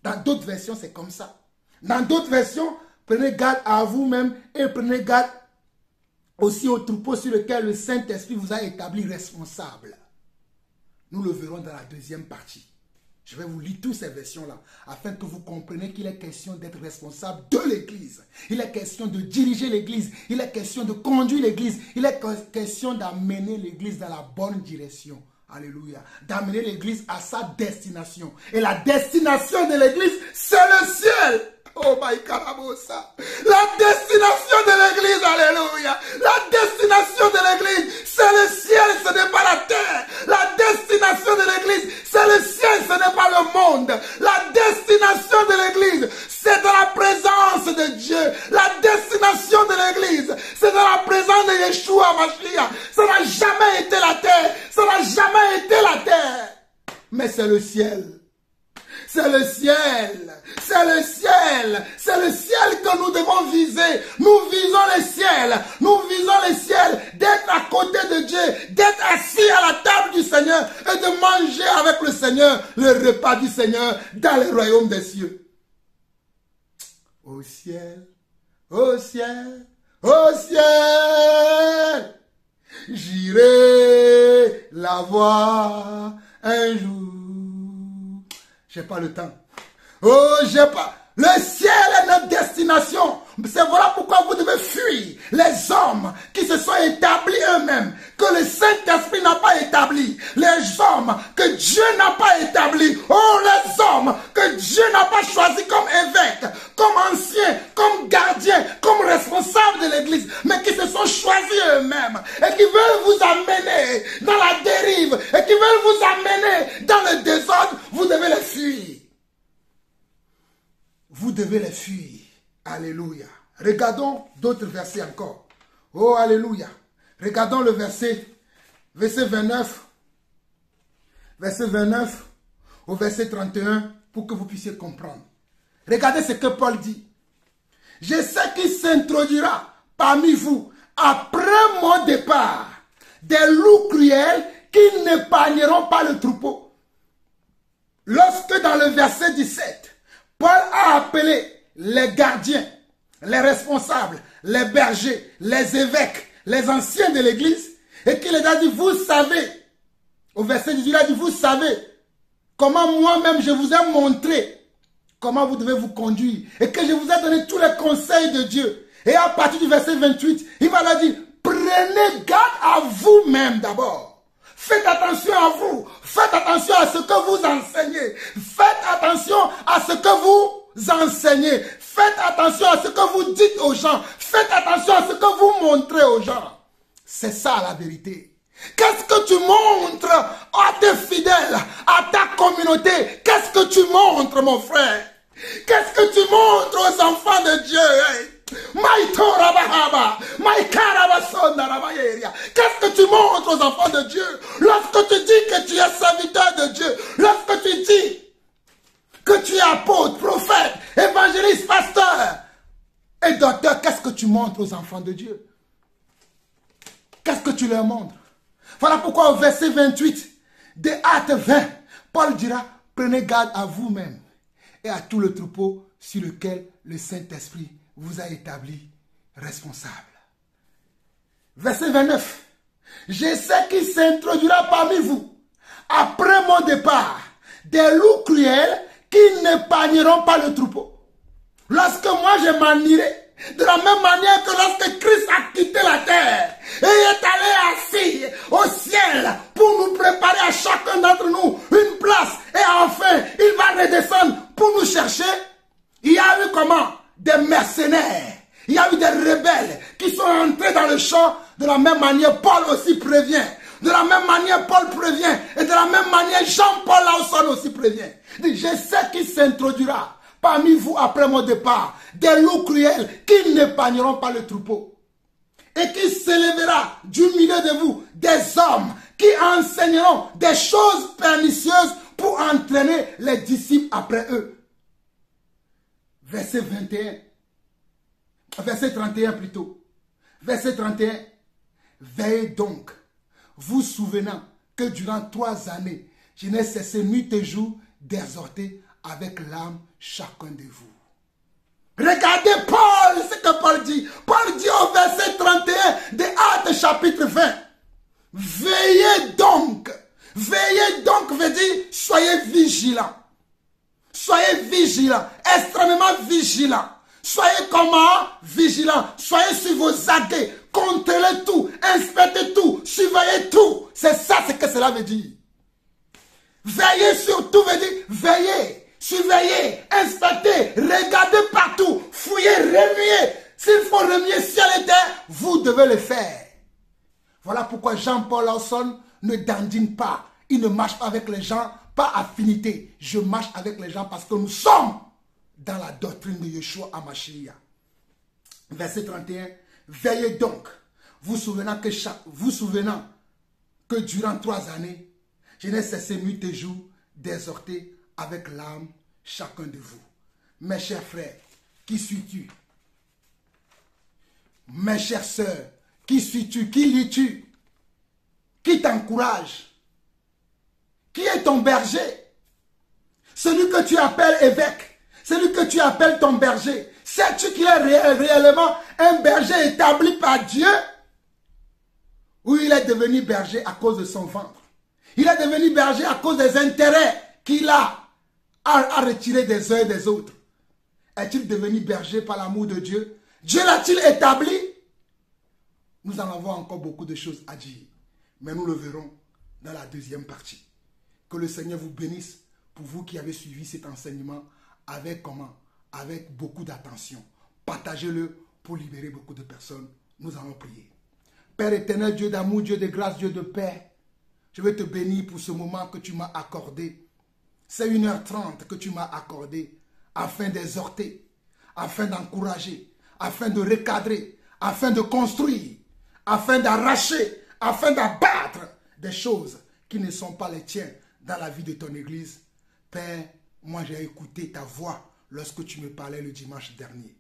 Dans d'autres versions, c'est comme ça. Dans d'autres versions, prenez garde à vous-même et prenez garde aussi au troupeau sur lequel le Saint-Esprit vous a établi responsable. Nous le verrons dans la deuxième partie. Je vais vous lire toutes ces versions-là, afin que vous compreniez qu'il est question d'être responsable de l'Église. Il est question de diriger l'Église. Il est question de conduire l'Église. Il est question d'amener l'Église dans la bonne direction. Alléluia. D'amener l'Église à sa destination. Et la destination de l'Église, c'est le ciel. Oh my carabosa. La destination de l'église, alléluia. La destination de l'église, c'est le ciel, ce n'est pas la terre. La destination de l'église, c'est le ciel, ce n'est pas le monde. La destination de l'église, c'est dans la présence de Dieu. La destination de l'église, c'est dans la présence de Yeshua Mashiach. Ça n'a jamais été la terre. Ça n'a jamais été la terre. Mais c'est le ciel. C'est le ciel, c'est le ciel, c'est le ciel que nous devons viser. Nous visons le ciel, nous visons le ciel, d'être à côté de Dieu, d'être assis à la table du Seigneur et de manger avec le Seigneur le repas du Seigneur dans le royaume des cieux. Au ciel, au ciel, au ciel, j'irai la voir un jour. J'ai pas le temps. Oh, j'ai pas. Le ciel est notre destination. C'est voilà pourquoi vous devez fuir les hommes qui se sont établis eux-mêmes, que le Saint-Esprit n'a pas établi. Les hommes que Dieu n'a pas établis. Oh, les hommes que Dieu n'a pas choisis comme évêques, comme anciens, comme gardiens, comme responsables de l'église, mais qui se sont choisis eux-mêmes et qui veulent vous amener dans la dérive et qui veulent vous amener dans le désordre. Vous devez les fuir. Vous devez les fuir. Alléluia. Regardons d'autres versets encore. Oh, alléluia. Regardons le verset 29. Verset 29 au verset 31 pour que vous puissiez comprendre. Regardez ce que Paul dit. Je sais qu'il s'introduira parmi vous après mon départ des loups cruels qui n'épargneront pas le troupeau. Lorsque dans le verset 17, Paul a appelé les gardiens, les responsables, les bergers, les évêques, les anciens de l'église, et qu'il les a dit, vous savez, au verset 18, il a dit, vous savez comment moi-même je vous ai montré comment vous devez vous conduire, et que je vous ai donné tous les conseils de Dieu. Et à partir du verset 28, il va leur dire, prenez garde à vous-même d'abord. Faites attention à vous. Faites attention à ce que vous enseignez. Faites Faites attention à ce que vous enseignez. Faites attention à ce que vous dites aux gens. Faites attention à ce que vous montrez aux gens. C'est ça la vérité. Qu'est-ce que tu montres à tes fidèles, à ta communauté? Qu'est-ce que tu montres, mon frère? Qu'est-ce que tu montres aux enfants de Dieu? Qu'est-ce que tu montres aux enfants de Dieu? Lorsque tu dis que tu es serviteur de Dieu, lorsque tu dis que tu es apôtre, prophète, évangéliste, pasteur et docteur, qu'est-ce que tu montres aux enfants de Dieu? Qu'est-ce que tu leur montres? Voilà pourquoi au verset 28 de Actes 20, Paul dira, prenez garde à vous-même et à tout le troupeau sur lequel le Saint-Esprit vous a établi responsable. Verset 29. Je sais qu'il s'introduira parmi vous, après mon départ, des loups cruels qui n'épargneront pas le troupeau. Lorsque moi je m'en irai, de la même manière que lorsque Christ a quitté la terre et est allé assis au ciel pour nous préparer à chacun d'entre nous une place, et enfin il va redescendre pour nous chercher, il y a eu comment? Des mercenaires, il y a eu des rebelles qui sont entrés dans le champ. De la même manière, Paul aussi prévient. De la même manière, Paul prévient. Et de la même manière, Jean-Paul Lawson aussi prévient. Il dit, je sais qu'il s'introduira parmi vous après mon départ des loups cruels qui n'épargneront pas le troupeau. Et qui s'élèvera du milieu de vous des hommes qui enseigneront des choses pernicieuses pour entraîner les disciples après eux. Verset 21. Verset 31 plutôt. Verset 31. Veillez donc, vous souvenant que durant 3 années, je n'ai cessé nuit et jour d'exhorter avec l'âme chacun de vous. Regardez Paul, ce que Paul dit. Paul dit au verset 31 de Actes chapitre 20. Veillez donc. Veillez donc veut dire soyez vigilants. Soyez vigilants, extrêmement vigilants. Soyez comment? Vigilants. Soyez sur vos aguets. Contrôlez tout. Inspectez tout. Surveillez tout. C'est ça ce que cela veut dire. Veillez sur tout veut dire veillez. Surveillez. Inspectez. Regardez partout. Fouillez. Remuez. S'il faut remuer ciel et terre, vous devez le faire. Voilà pourquoi Jean-Paul Lawson ne dandine pas. Il ne marche pas avec les gens par affinité. Je marche avec les gens parce que nous sommes dans la doctrine de Yeshua HaMashiach. Verset 31. Veillez donc, vous souvenant que durant 3 années, je n'ai cessé nuit et jour d'exhorter avec l'âme chacun de vous. Mes chers frères, qui suis-tu? Mes chères sœurs, qui suis-tu? Qui lis-tu? Qui t'encourage? Qui est ton berger? Celui que tu appelles évêque, celui que tu appelles ton berger, sais-tu qu'il est réellement un berger établi par Dieu? Ou il est devenu berger à cause de son ventre? Il est devenu berger à cause des intérêts qu'il a à retirer des uns et des autres. Est-il devenu berger par l'amour de Dieu? Dieu l'a-t-il établi? Nous en avons encore beaucoup de choses à dire. Mais nous le verrons dans la deuxième partie. Que le Seigneur vous bénisse pour vous qui avez suivi cet enseignement avec comment? Avec beaucoup d'attention. Partagez-le pour libérer beaucoup de personnes. Nous allons prier. Père éternel, Dieu d'amour, Dieu de grâce, Dieu de paix, je veux te bénir pour ce moment que tu m'as accordé. C'est 1h30 que tu m'as accordé afin d'exhorter, afin d'encourager, afin de recadrer, afin de construire, afin d'arracher, afin d'abattre des choses qui ne sont pas les tiennes dans la vie de ton église. Père, moi j'ai écouté ta voix lorsque tu me parlais le dimanche dernier.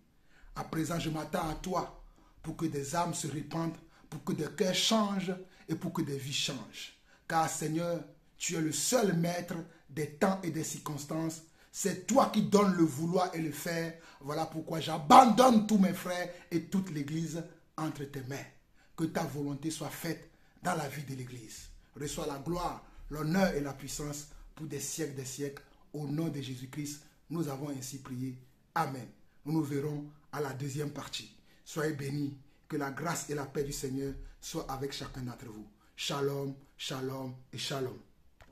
À présent, je m'attends à toi pour que des âmes se répandent, pour que des cœurs changent et pour que des vies changent. Car Seigneur, tu es le seul maître des temps et des circonstances. C'est toi qui donnes le vouloir et le faire. Voilà pourquoi j'abandonne tous mes frères et toute l'église entre tes mains. Que ta volonté soit faite dans la vie de l'église. Reçois la gloire, l'honneur et la puissance pour des siècles. Au nom de Jésus-Christ, nous avons ainsi prié. Amen. Nous nous verrons à la deuxième partie. Soyez bénis. Que la grâce et la paix du Seigneur soient avec chacun d'entre vous. Shalom, shalom et shalom.